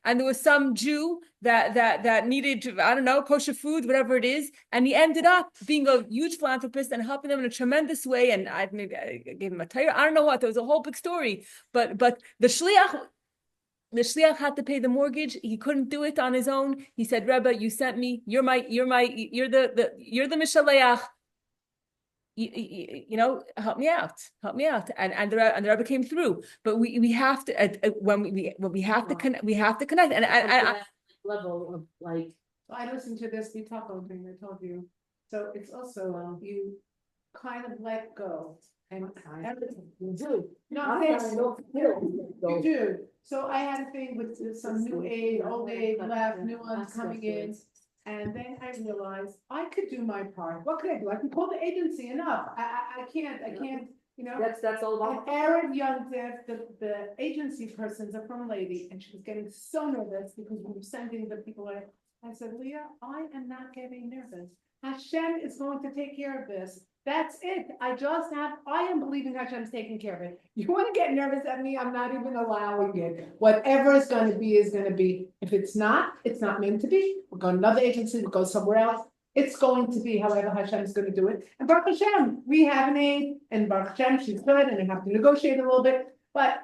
and there was some Jew that needed, I don't know, kosher food, whatever it is, and he ended up being a huge philanthropist and helping them in a tremendous way. And I gave him a tire. I don't know what. There was a whole big story, but the shliach had to pay the mortgage. He couldn't do it on his own. He said, Rebbe, you sent me. You're the Mishaleach. Help me out. And the Rebbe came through. But we have to when we have to connect. We have to connect. And I level of like. I listened to this Bitachon thing I told you. So it's also you kind of let go. And You do. No, you do. So I had a thing with some new age, old age, left, new ones coming in. And then I realized I could do my part. What could I do? I can call the agency enough. I can't, That's all about. Erin Youngdev, the agency person's a firm lady, and she was getting so nervous because we were sending the people. I said, Leah, I am not getting nervous. Hashem is going to take care of this. That's it. I am believing Hashem's taking care of it. You want to get nervous at me? I'm not even allowing it. Whatever is going to be is going to be. If it's not meant to be. We'll go to another agency, we'll go somewhere else. It's going to be however Hashem is going to do it. And Baruch Hashem, we have an aide, and Baruch Hashem, she's good, and I have to negotiate a little bit. But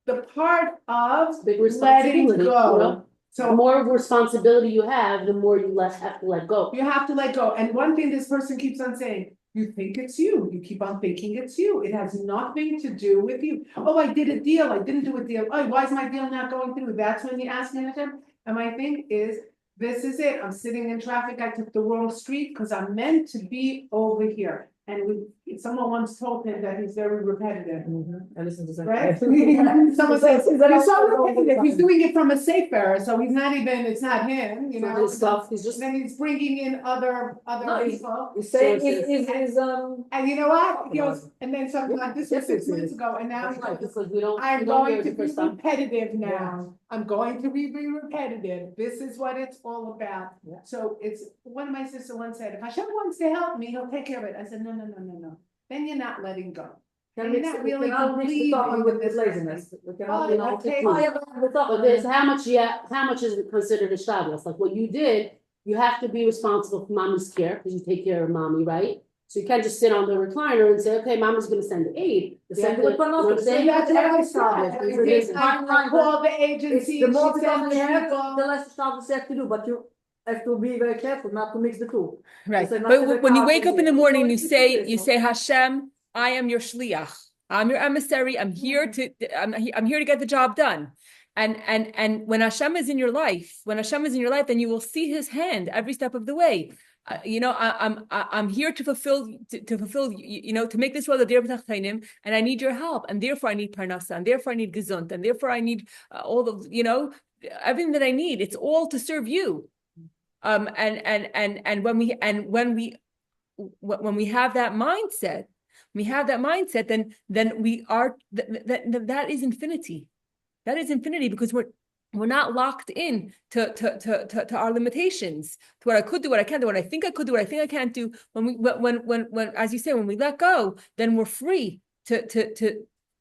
the part of Big letting responsibility, go. So the more responsibility you have, the more you have to let go. You have to let go. And one thing this person keeps on saying, you think it's you. You keep on thinking it's you. It has nothing to do with you. Oh, I did a deal. I didn't do a deal. Oh, why is my deal not going through? That's when you ask Hashem. And my thing is, this is it. I'm sitting in traffic. I took the wrong street because I'm meant to be over here. someone once told him that he's very repetitive. I listen to Right? Someone says, you're so repetitive, he's doing it from a sefer, so he's not even, it's not him, you So know? his stuff, he's just. And then he's bringing in other people. He's saying And you know what? He goes, and then something like this was 6 months ago, and now he goes, Because we don't. I'm we don't hear going to the be first time. repetitive now. I'm going to be repetitive. This is what it's all about. Yeah. So it's, one of my sisters once said, if Hashem wants to help me, he'll take care of it. I said, no. Then you're not letting go. You're not really believing with this laziness. We Oh, cannot, you know, okay. But there's how much is it considered a shtadlus? Like what you did, you have to be responsible for mommy's care, because you take care of mommy, right? So you can't just sit on the recliner and say, okay, mommy's gonna send aid. The You same have to- with you know what I'm So saying? that's what I There's said. a I timeline, called the It's agency. the more she people said, you have, "People." the less shtadlus you have to do, but you have to be very careful not to mix the two. Right. So not But to when you the wake up in the carbon, morning, yeah. you say, Hashem, I am your shliach. I'm your emissary. I'm here to get the job done. And when Hashem is in your life, then you will see His hand every step of the way. I'm here to fulfill, to make this world a dear b'tachtonim, and I need your help, and therefore I need parnasa, and therefore I need gesund, and therefore I need all the, everything that I need. It's all to serve you. And when we have that mindset, then we are that is infinity. That is infinity, because we're not locked in to our limitations, to what I could do, what I can't do, what I think I could do, what I think I can't do. When as you say, when we let go, then we're free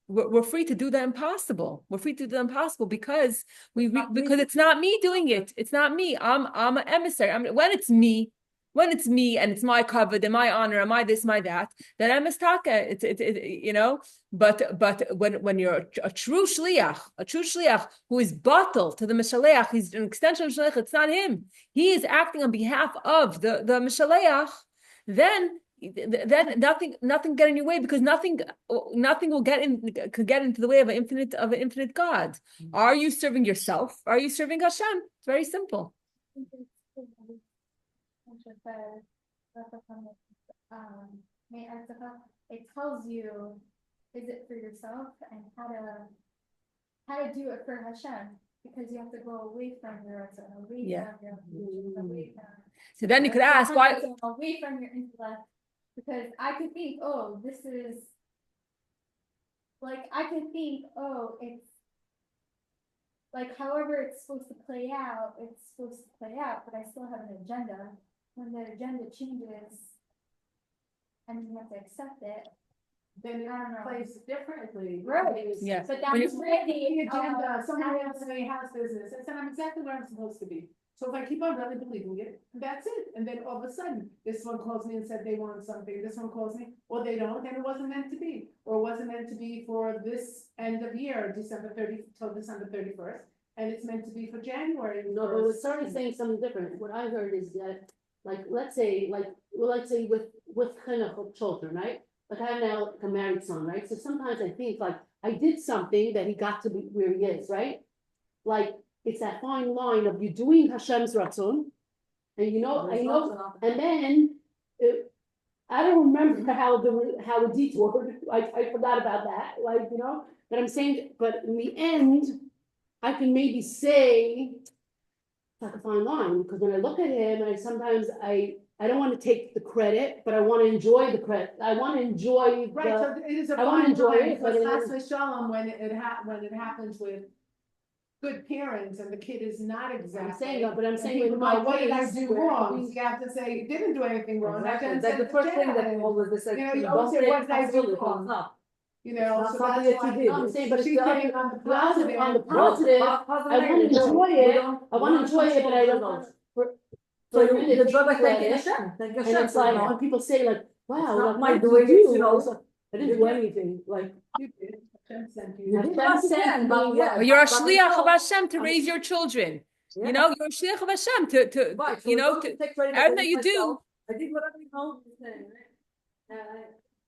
we're free to do the impossible. We're free to do the impossible because because it's not me doing it. It's not me. I'm an emissary. When it's me and it's my covered and my honor and my this, my that, then I'm mistaka. But when you're a true shliach who is bottle to the mishaleach, he's an extension of shliach. It's not him. He is acting on behalf of the mishaleach. Then nothing get in your way, because nothing could get into the way of an infinite God. Are you serving yourself? Are you serving Hashem? It's very simple. It tells you, is it for yourself, and how to do it for Hashem, because you have to go away from your away from So then you could ask why away from your intellect, because I could think, oh, this is like, I could think, oh, it's like however it's supposed to play out, but I still have an agenda. When the agenda changes and you have to accept it, Then it plays differently. Right. Yeah. But When that's you really the agenda, somebody else in a house business, I said, I'm exactly where I'm supposed to be. So if I keep on really believing it, that's it. And then all of a sudden, this one calls me and said they want something, this one calls me, or they don't, and it wasn't meant to be. Or it wasn't meant to be for this end of year, December 31st, and it's meant to be for January. No, but we're certainly saying something different. What I heard is that, let's say with kind of children, right? Like I have now a married son, right? So sometimes I think I did something that he got to be where he is, right? Like it's that fine line of you doing Hashem's ratzon, and and then I don't remember how it detoured. I forgot about that, But I'm saying, but in the end, I can maybe say it's like a fine line, because when I look at him, and sometimes I don't want to take the credit, but I want to enjoy the credit. I want to enjoy Right, so it is a I wanna fine enjoy line, it, but because it chas v'shalom, when it happens with good parents and the kid is not exactly. I'm saying that, but I'm and saying people in go, my what did I case, do where wrong? You have to say, you didn't do anything wrong. Exactly. That's That's the first thing that always they say. You know, you don't always say, say what did I do it's wrong? not. You know, It's so not that's something that why. you did. I'm saying, but She's saying on the positive. on the positive, I want to enjoy it. I want to enjoy it, but I don't want to. So a minute, the take brother credit, thank Hashem. Thank And Hashem. it's like when people say wow, It's not like, my what did doing you it, do? you know. It's like, I didn't do anything. Like You did. Hashem sent You you. did what you can, but yeah. But you're a But shliach it's of not- Hashem to raise your children. Yeah. You're a shliach of Hashem to Right, so don't take credit everything for that you do. myself. I did whatever you know.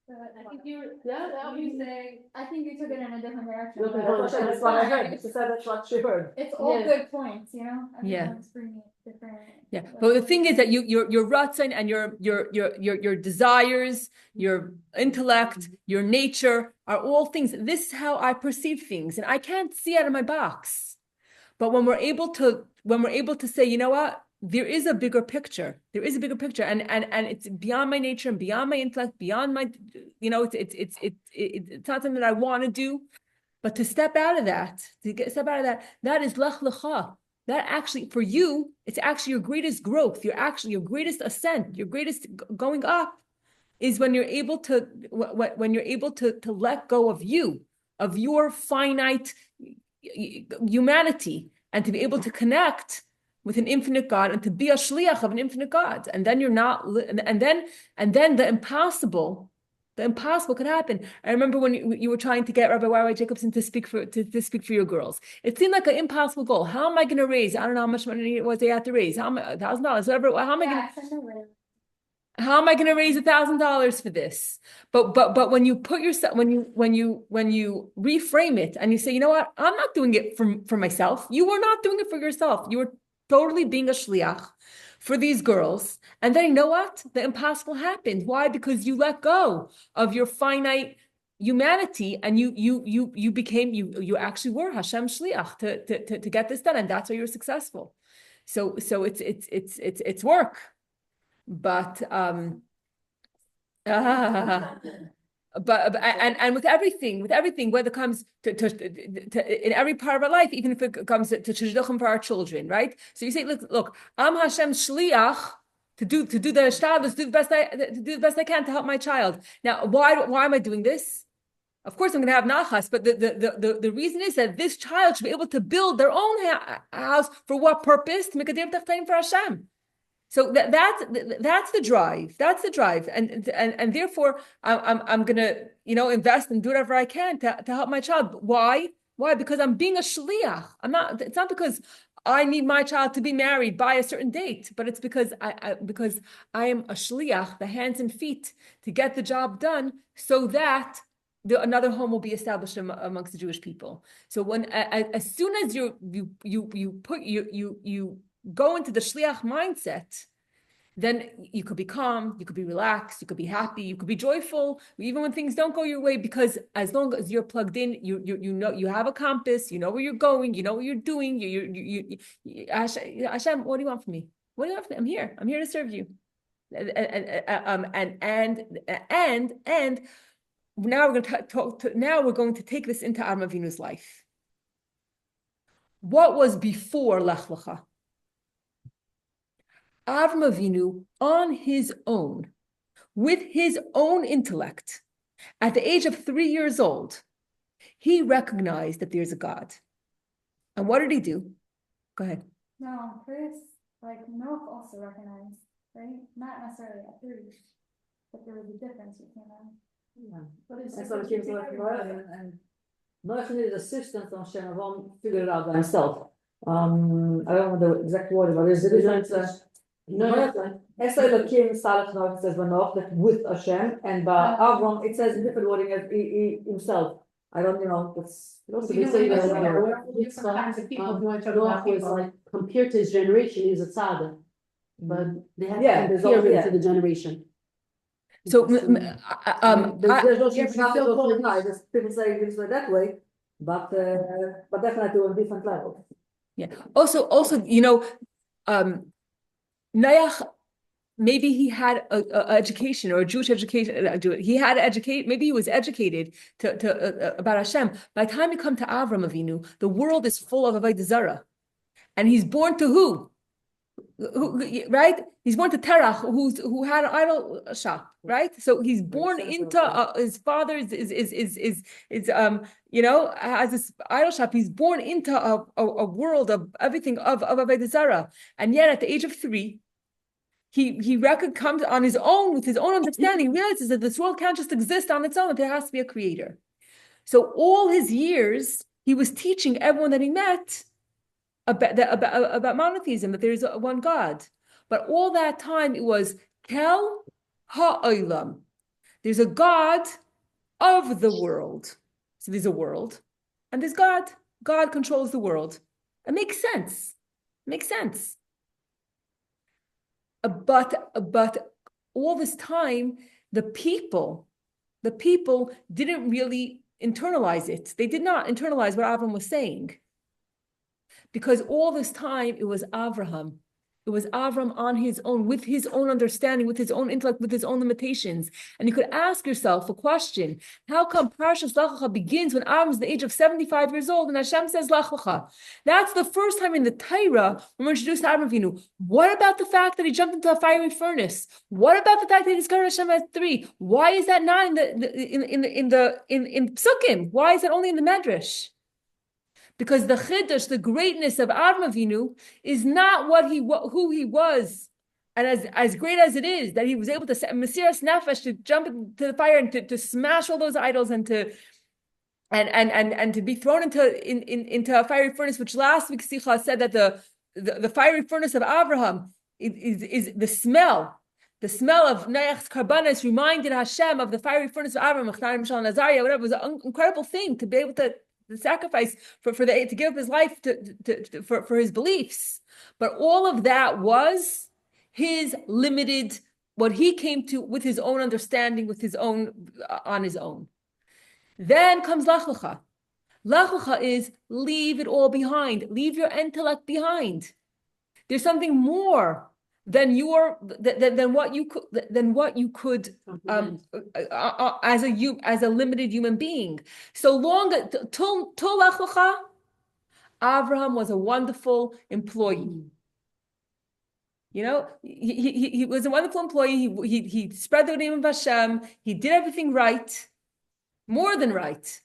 But I think you, Yeah, you say, I think you took it in a different direction. Okay, but That's what I heard. She said that's what she heard. It's all Yeah. good points, you know? Yeah. Everyone's bringing different. Yeah, but the thing is that your ratzon and your desires, your intellect, your nature are all things. This is how I perceive things, and I can't see out of my box. But when we're able to say, you know what, there is a bigger picture. There is a bigger picture, and it's beyond my nature and beyond my intellect, beyond my, it's not something that I want to do. But to step out of that, that is Lech Lecha. That actually, for you, it's actually your greatest growth. Your greatest ascent, your greatest going up, is when you're able to let go of you, of your finite humanity, and to be able to connect with an infinite God and to be a shliach of an infinite God. And then you're not, and then the impossible. The impossible could happen. I remember when you were trying to get Rabbi Y.Y. Jacobson to speak for your girls. It seemed like an impossible goal. How am I going to raise? I don't know how much money it was they had to raise. How am I $1,000? Whatever. How am I going to? How am I going to raise $1,000 for this? But when you put yourself, when you reframe it and you say, you know what, I'm not doing it for myself. You are not doing it for yourself. You are totally being a shliach for these girls. And then you know what? The impossible happened. Why? Because you let go of your finite humanity and you became, you actually were Hashem shliach to get this done. And that's why you're successful. So it's work. But and with everything, whether it comes to in every part of our life, even if it comes to shidduchim for our children, right? So you say, look, I'm Hashem's shliach to do the shtadlus, to do the best I can to help my child. Now, why am I doing this? Of course, I'm going to have nachas, but the reason is that this child should be able to build their own house. For what purpose? To make a dev tachtaim for Hashem. So that's the drive. That's the drive, and therefore I'm gonna invest and do whatever I can to help my child. Why? Why? Because I'm being a shliach. I'm not. It's not because I need my child to be married by a certain date, but it's because I am a shliach, the hands and feet, to get the job done, so that another home will be established amongst the Jewish people. So when as soon as you go into the shliach mindset, then you could be calm, you could be relaxed, you could be happy, you could be joyful, even when things don't go your way, because as long as you're plugged in, you know, you have a compass, you know where you're going, you know what you're doing. Hashem, what do you want from me? What do you want from me? I'm here to serve you. And now we're going to now we're going to take this into Avram Avinu's life. What was before Lech Lecha? Avram Avinu, on his own, with his own intellect, at the age of 3 years old, he recognized that there's a God. And what did he do? Go ahead. No, Chris, Noah also recognized, right? Not necessarily at 3, but there was a difference between them. Yeah. And so he was like, and Noach needed assistance on Hashem, won't figure it out by himself. I don't know the exact word, but there's a difference. Esther Elokim Salach Noach says Noach that with Hashem, and by Avram it says a different wording as he himself. I don't that's sometimes the people who want to talk about was like compared to his generation, he's a tzaddik, but they have to compare him to the generation. So, there's no people say this way that way, but definitely on a different level. Yeah. Also, Noach, maybe he had a education or a Jewish education. He had to educate. Maybe he was educated to about Hashem. By the time you come to Avram Avinu, the world is full of Avodah Zarah, and he's born to who? Right? He's born to Terach, who had an idol shop, right? So he's born into his father has this idol shop. He's born into a world of everything of Avodah Zarah, and yet at the age of 3, he comes on his own with his own understanding. He realizes that this world can't just exist on its own; that there has to be a creator. So all his years, he was teaching everyone that he met about monotheism, that there is one God. But all that time it was Kel Ha'olam, There's a God of the world. So there's a world, and there's God. God controls the world. It makes sense. It makes sense. But all this time, the people didn't really internalize it. They did not internalize what Avram was saying. Because all this time, it was Avraham. It was Avram on his own, with his own understanding, with his own intellect, with his own limitations. And you could ask yourself a question: how come Parshas Lecha begins when Avram is the age of 75 years old and Hashem says Lecha? That's the first time in the Torah when we're introduced to Avram Avinu. What about the fact that he jumped into a fiery furnace? What about the fact that he discovered Hashem at 3? Why is that not in Psukim? Why is that only in the Medrash? Because the chiddush, the greatness of Avram Avinu, is not who he was, and as great as it is that he was able to Mesiras Nefesh, to jump into the fire and to smash all those idols and to be thrown into a fiery furnace. Which last week Sichos said that the fiery furnace of Abraham is the smell. The smell of Noach's karbanos reminded Hashem of the fiery furnace of Abraham, whatever. It was an incredible thing to be able to the sacrifice to give up his life for his beliefs. But all of that was his limited, what he came to with his own understanding, on his own. Then comes Lecha. Lecha is leave it all behind. Leave your intellect behind. There's something more than what you could as a limited human being. So long till Lecha, Abraham was a wonderful employee. You know, he was a wonderful employee. He spread the name of Hashem. He did everything right, more than right.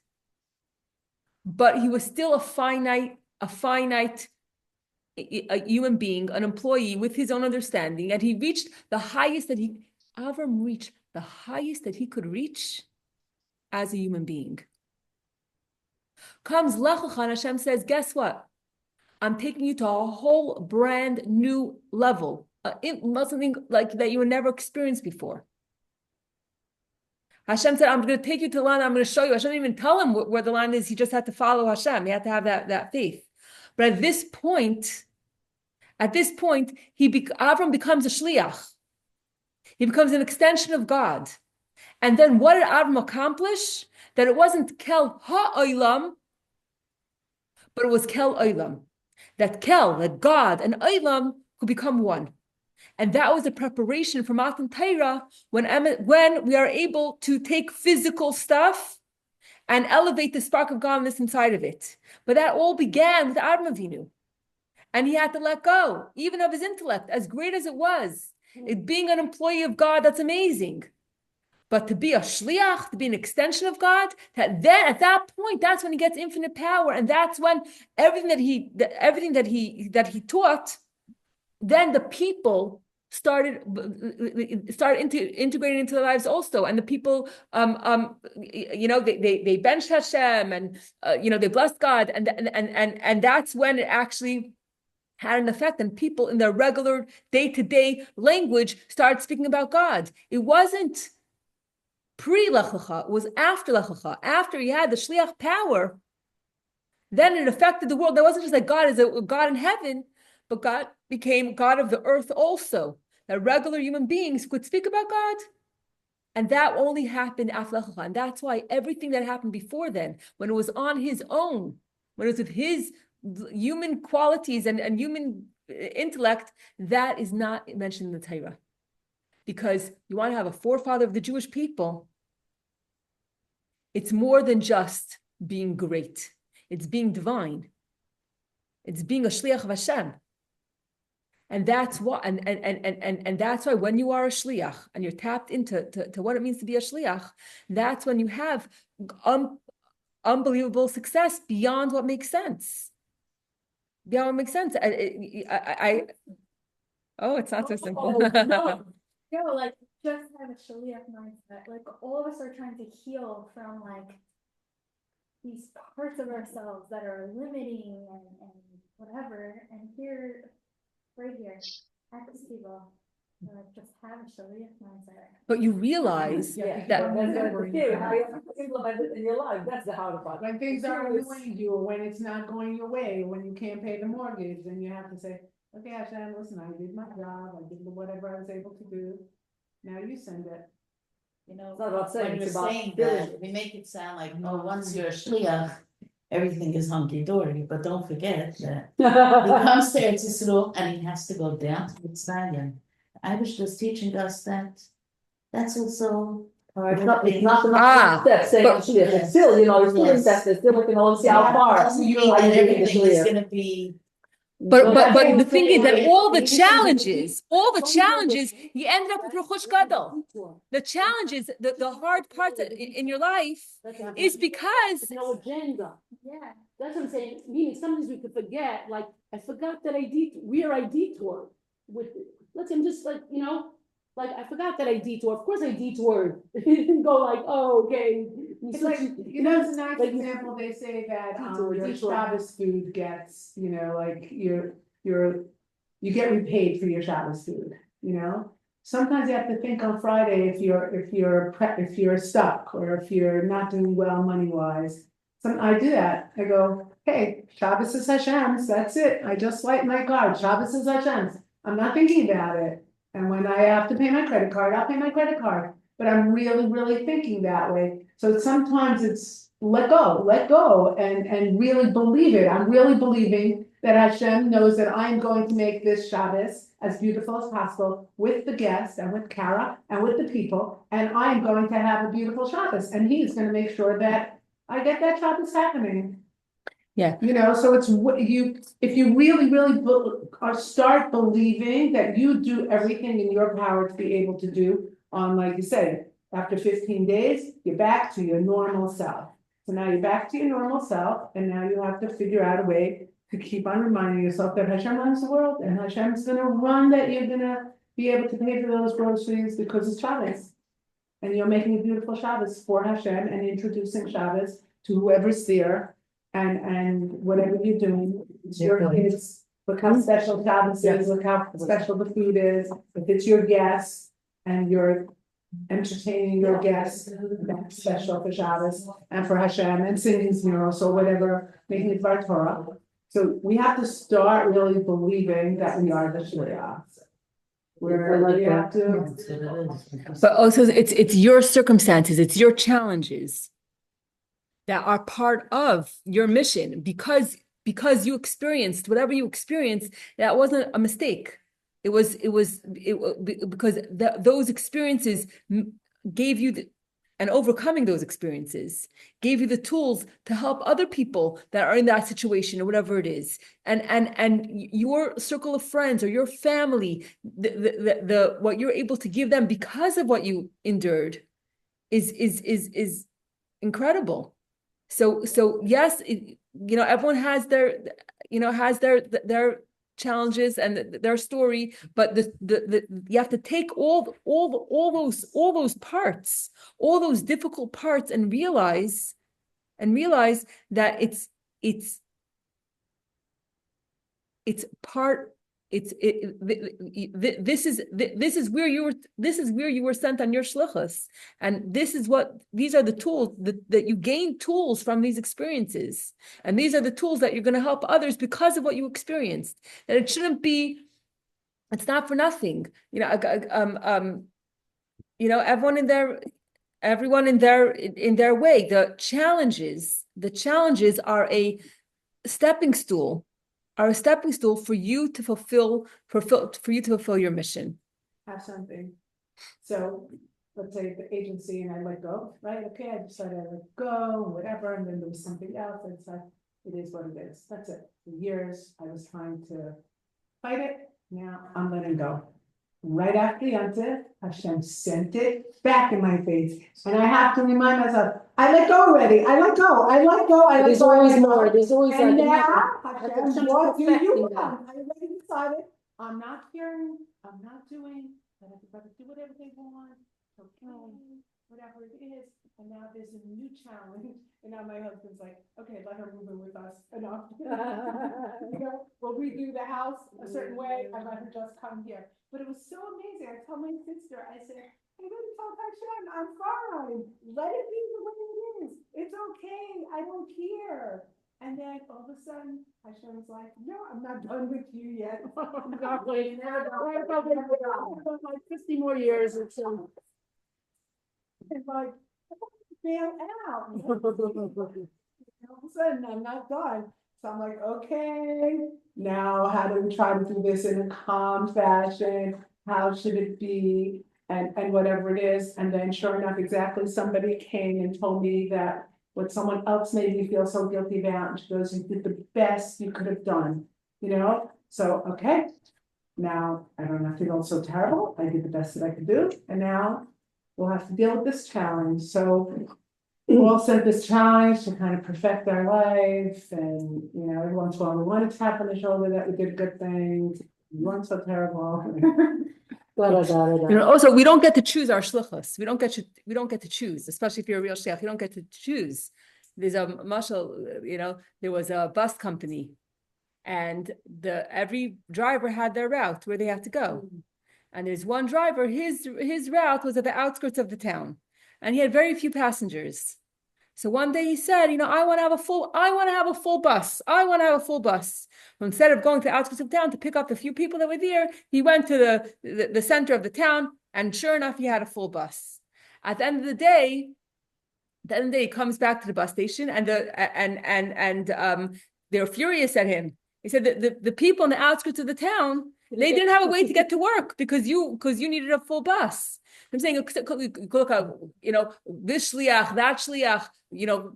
But he was still a finite a human being, an employee with his own understanding, and he reached the highest Avram reached the highest that he could reach as a human being. Comes Lecha, and Hashem says, guess what? I'm taking you to a whole brand new level, something like that you had never experienced before. Hashem said, I'm going to take you to the land, I'm going to show you. Hashem didn't even tell him where the land is. He just had to follow Hashem. He had to have that faith. But at this point, Avram becomes a shliach. He becomes an extension of God. And then what did Avram accomplish? That it wasn't kel ha'olam, but it was kel olam. That God and olam could become one. And that was the preparation for Matan Torah when we are able to take physical stuff and elevate the spark of godliness inside of it. But that all began with Avram Avinu. And he had to let go, even of his intellect, as great as it was. Being an employee of God, that's amazing. But to be a shliach, to be an extension of God, then at that point, that's when he gets infinite power. And that's when everything that he taught, then the people started integrating into their lives also, and the people, they benched Hashem, and they blessed God, and that's when it actually had an effect, and people in their regular day-to-day language started speaking about God. It wasn't pre-Lecha, it was after Lecha. After he had the shliach power, then it affected the world. That wasn't just that God is a God in heaven, but God became God of the earth also. That regular human beings could speak about God. And that only happened after Lecha. And that's why everything that happened before then, when it was on his own, when it was with his human qualities and human intellect, that is not mentioned in the Torah. Because you want to have a forefather of the Jewish people, it's more than just being great. It's being divine. It's being a shliach of Hashem. And that's why, and that's why when you are a shliach and you're tapped into what it means to be a shliach, that's when you have unbelievable success beyond what makes sense. Beyond what makes sense. It's not so simple. No, like just have a shaliach mindset. Like all of us are trying to heal from like these parts of ourselves that are limiting and whatever. And here, right here, at this table, Just have a shaliach mindset. But you realize Yeah, that That's the theory, how you implement it in your life, that's the harder part. When things The are theory is- annoying you, or when it's not going your way, or when you can't pay the mortgage, then you have to say, okay, Hashem, listen, I did my job, I did whatever I was able to do. Now you send it. You know, It's not about saying, when you're it's about saying doing that, it. we make it sound like, oh, once you're a shliach, everything is hunky-dory, but don't forget that he comes to Eretz Yisrael and he has to go down to Mitzrayim. I was just teaching us that that's also part It's of not, the. it's not enough Ah, steps saying but- I'm shliach, it's still, you know, you're still Yes. invested, still looking to see how far. Doesn't mean are you that giving the everything is shliach. gonna be. but the thing is that all the challenges, you ended up with Rechush Gadol. The challenges, the hard parts in your life is because It's no agenda. Yeah. That's what I'm saying, meaning sometimes we could forget, like, I forgot that where I detoured with, let's say, I'm just like, like, I forgot that I detoured, of course I detoured. It didn't go like, oh, okay. It's like, it's a nice like- example, they say that, Detour, your detour. Shabbos food gets, like, you get repaid for your Shabbos food, Sometimes you have to think on Friday if you're stuck, or if you're not doing well money-wise. I do that, I go, hey, Shabbos is Hashem's, that's it, I just light my card, Shabbos is Hashem's, I'm not thinking about it. And when I have to pay my credit card, I'll pay my credit card, but I'm really, really thinking that way. So sometimes it's let go, and really believe it. I'm really believing that Hashem knows that I'm going to make this Shabbos as beautiful as possible with the guests and with Kara and with the people, and I'm going to have a beautiful Shabbos, and he's gonna make sure that I get that Shabbos happening. Yeah. So it's if you really, start believing that you do everything in your power to be able to do on, like you said, after 15 days, you're back to your normal self. So now you're back to your normal self, and now you have to figure out a way to keep on reminding yourself that Hashem runs the world, and Hashem's gonna run that you're gonna be able to pay for those groceries because it's Shabbos. And you're making a beautiful Shabbos for Hashem and introducing Shabbos to whoever's there. And whatever you're doing, it's your kids, look how special Shabbos is, look how special the food is, if it's your guests and you're entertaining your guests, that's special for Shabbos and for Hashem, and singing Zmiros or whatever, making it Dvar Torah. So we have to start really believing that we are the Shliachs. Where we have to. That's what it is. But also it's your circumstances, it's your challenges that are part of your mission because you experienced whatever you experienced, that wasn't a mistake. It was because those experiences gave you and overcoming those experiences gave you the tools to help other people that are in that situation or whatever it is. And your circle of friends or your family, the what you're able to give them because of what you endured is incredible. So yes, everyone has their challenges and their story, but you have to take all those parts, all those difficult parts, and realize that it's part. This is where you were sent on your shlichus, and these are the tools that you gain tools from these experiences, and these are the tools that you're going to help others because of what you experienced. And it shouldn't be. It's not for nothing, everyone in their way. The challenges are a stepping stool. For you to fulfill your mission. Have something. So let's say the agency and I let go, right? Okay, I decided I let go, whatever, and then there was something else. And it's like, it is what it is. That's it. For years, I was trying to fight it. Now I'm letting go. Right after Yontif, Hashem sent it back in my face. And I have to remind myself, I let go already. I let go. There's always more, there's always And like. now, Hashem's Hashem, what do you perfecting that. want? I already decided, I'm not hearing, I'm not doing, let everybody do whatever they want, okay, whatever it is. And now there's a new challenge, and now my husband's like, okay, let her move in with us enough. We'll redo the house a certain way, and let her just come here. But it was so amazing. I told my sister, I said, I didn't tell Hashem, I'm fine. Let it be the way it is. It's okay. I don't care. And then all of a sudden, Hashem was like, no, I'm not done with you yet. Exactly. Like 50 more years or so. It's like, bail out. All of a sudden, I'm not done. So I'm like, okay, now how do we try to do this in a calm fashion? How should it be? And whatever it is. And then sure enough, exactly, somebody came and told me that what someone else made me feel so guilty about, and she goes, you did the best you could have done, you know? So, okay, now I don't have to feel so terrible. I did the best that I could do. And now we'll have to deal with this challenge. So we all set this challenge to kind of perfect our life, and you know, every once in a while we want to tap on the shoulder that we did good things. We weren't so terrible. Also, we don't get to choose our shlichus. We don't get to choose, especially if you're a real shliach. You don't get to choose. There's a mashal, you know, there was a bus company, and every driver had their route where they had to go. And there's one driver, his route was at the outskirts of the town, and he had very few passengers. So one day he said, you know, I want to have a full bus. I want to have a full bus. So instead of going to the outskirts of town to pick up the few people that were there, he went to the center of the town, and sure enough, he had a full bus. At the end of the day, he comes back to the bus station, and they're furious at him. He said that the people in the outskirts of the town, they didn't have a way to get to work because you needed a full bus. I'm saying, look, you know, this shliach, that shliach, you know,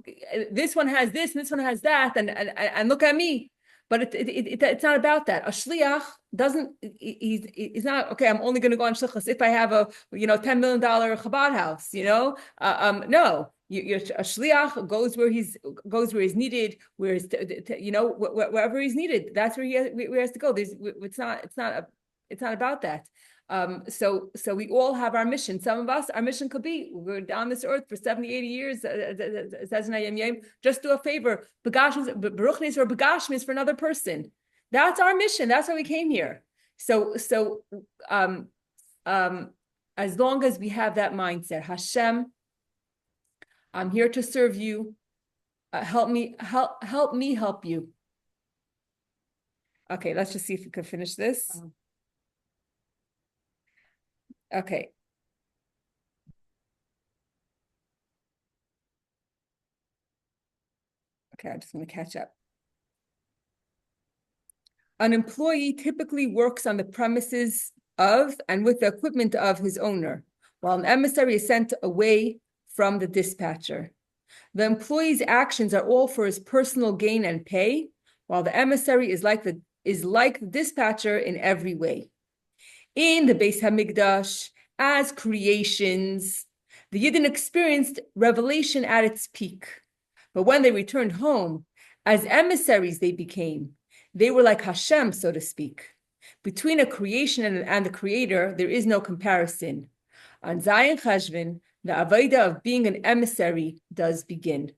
this one has this and this one has that, and look at me. But it's not about that. A shliach he's not, okay, I'm only going to go on shlichus if I have a, you know, $10 million Chabad house, you know? No. A shliach goes where he's needed, you know, wherever he's needed. That's where he has to go. It's not about that. So we all have our mission. Some of us, our mission could be, we're down this earth for 70, 80 years, just do a favor, beruchnis or begashmis for another person. That's our mission. That's why we came here. So as long as we have that mindset, Hashem, I'm here to serve you. Help me help you. Okay, let's just see if we can finish this. Okay. Okay, I'm just going to catch up. An employee typically works on the premises of and with the equipment of his owner, while an emissary is sent away from the dispatcher. The employee's actions are all for his personal gain and pay, while the emissary is like the dispatcher in every way. In the Beis Hamikdash, as creations, the Yidden experienced revelation at its peak. But when they returned home, as emissaries they became. They were like Hashem, so to speak. Between a creation and the Creator, there is no comparison. On Zayin Cheshvan, the avodah of being an emissary does begin.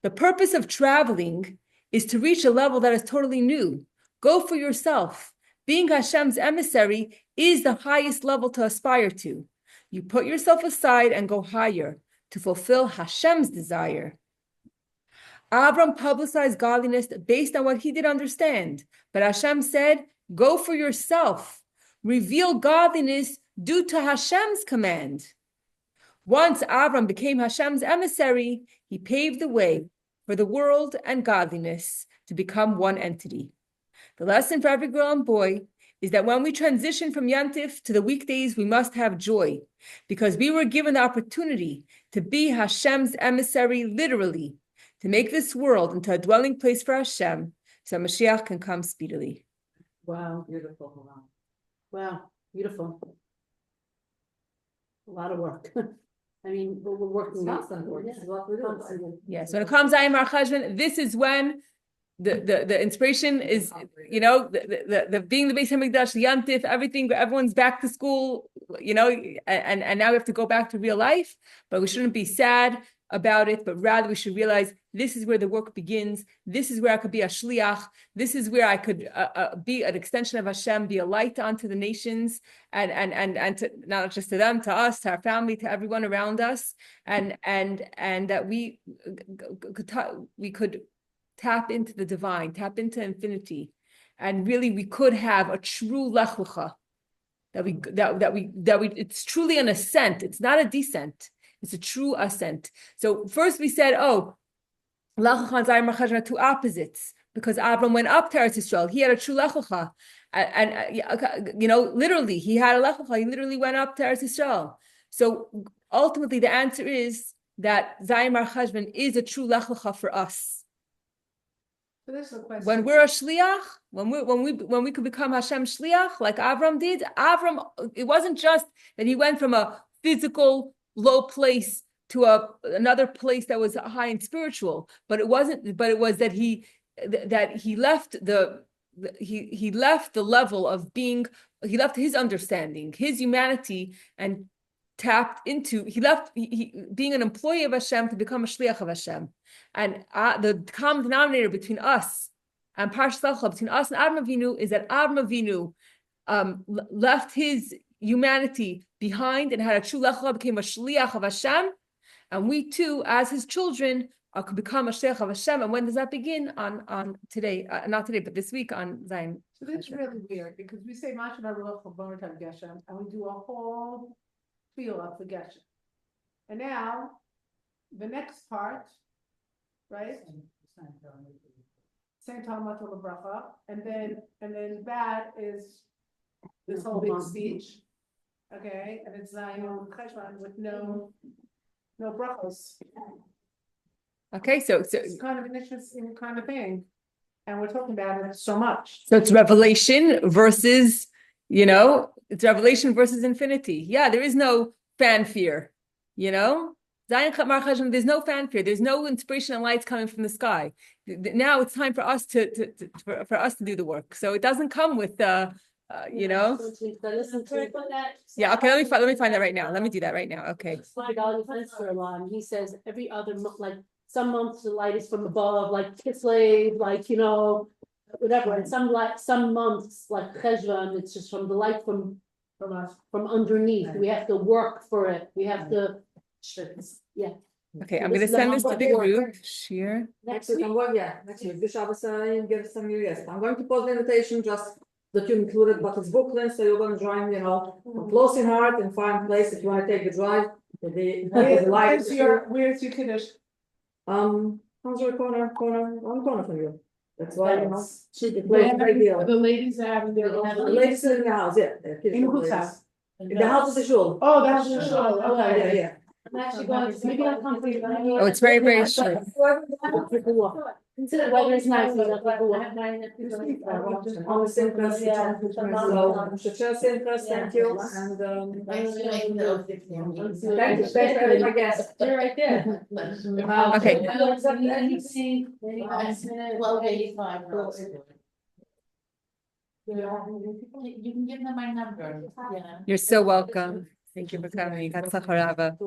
The purpose of traveling is to reach a level that is totally new. Go for yourself. Being Hashem's emissary is the highest level to aspire to. You put yourself aside and go higher to fulfill Hashem's desire. Avram publicized godliness based on what he did understand, but Hashem said, go for yourself. Reveal godliness due to Hashem's command. Once Avram became Hashem's emissary, he paved the way for the world and godliness to become one entity. The lesson for every girl and boy is that when we transition from Yantif to the weekdays, we must have joy, because we were given the opportunity to be Hashem's emissary, literally, to make this world into a dwelling place for Hashem, so Mashiach can come speedily. Wow, beautiful. Wow, beautiful. A lot of work. I mean, we're working on something. Yes, when it comes to Ayim Cheshvan, this is when the inspiration is, you know, the being the Beis Hamikdash, the Yantif, everything, everyone's back to school, you know, and now we have to go back to real life, but we shouldn't be sad about it, but rather we should realize this is where the work begins. This is where I could be a shliach. This is where I could be an extension of Hashem, be a light unto the nations, and to, not just to them, to us, to our family, to everyone around us, and that we could tap into the divine, tap into infinity, and really we could have a true Lecha. That we it's truly an ascent. It's not a descent. It's a true ascent. So first we said, Lecha and Zayim Cheshvan are two opposites, because Abram went up to Eretz Yisrael. He had a true Lecha, and literally he had a Lecha. He literally went up to Eretz Yisrael. So ultimately, the answer is that Zayim Cheshvan is a true Lecha for us. So this is a question. When we're a shliach, when we could become Hashem shliach, like Avram did, it wasn't just that he went from a physical low place to another place that was high and spiritual, but it was that he left he left the level of being, he left his understanding, his humanity, and tapped into, being an employee of Hashem to become a shliach of Hashem. And the common denominator between us and Parshas Lecha, between us and Avram Avinu, is that Avram Avinu left his humanity behind and had a true Lecha, became a shliach of Hashem. And we too, as his children, could become a shliach of Hashem. And when does that begin? On today, not today, but this week on Zion. So this is really weird, because we say Masha Baruch Hu Geshem, and we do a whole feel of the Geshem. And now, the next part, right? Saint Talmud Bracha, and then that is this whole big speech, okay? And it's Zion Cheshvan with no brachos. Okay, so It's kind of an interesting kind of thing, and we're talking about it so much. So it's revelation versus, it's revelation versus infinity. Yeah, there is no fanfare, Zion Cheshvan, there's no fanfare, there's no inspiration and lights coming from the sky. Now it's time for us to do the work. So it doesn't come with Yeah, okay, let me find that right now. Let me do that right now. Okay. He says every other month, some months the light is from above, like Kislev, whatever. And some months, like Cheshvan, it's just from the light from underneath. We have to work for it. We have to. Yeah. Okay, I'm going to send this to the group. Share. Next week. Next week. Give some yes. I'm going to post the invitation just that you included, but it's booklet, so you're going to join, from close in heart and find place if you want to take the drive. Where's your Kiddush? How's your corner from you? That's why, The ladies are having their own. The ladies in the house, yeah. In whose house? In the house of the shul. Oh, that's the show, okay. Yeah. I'm actually going to, maybe I'll come for you. Oh, it's very, very short. Consider whether it's nice. On the same press, thank you, and thank you for my guest. You're right there. Okay. 1285. You can give them my number. Yeah. You're so welcome. Thank you for coming. 1285.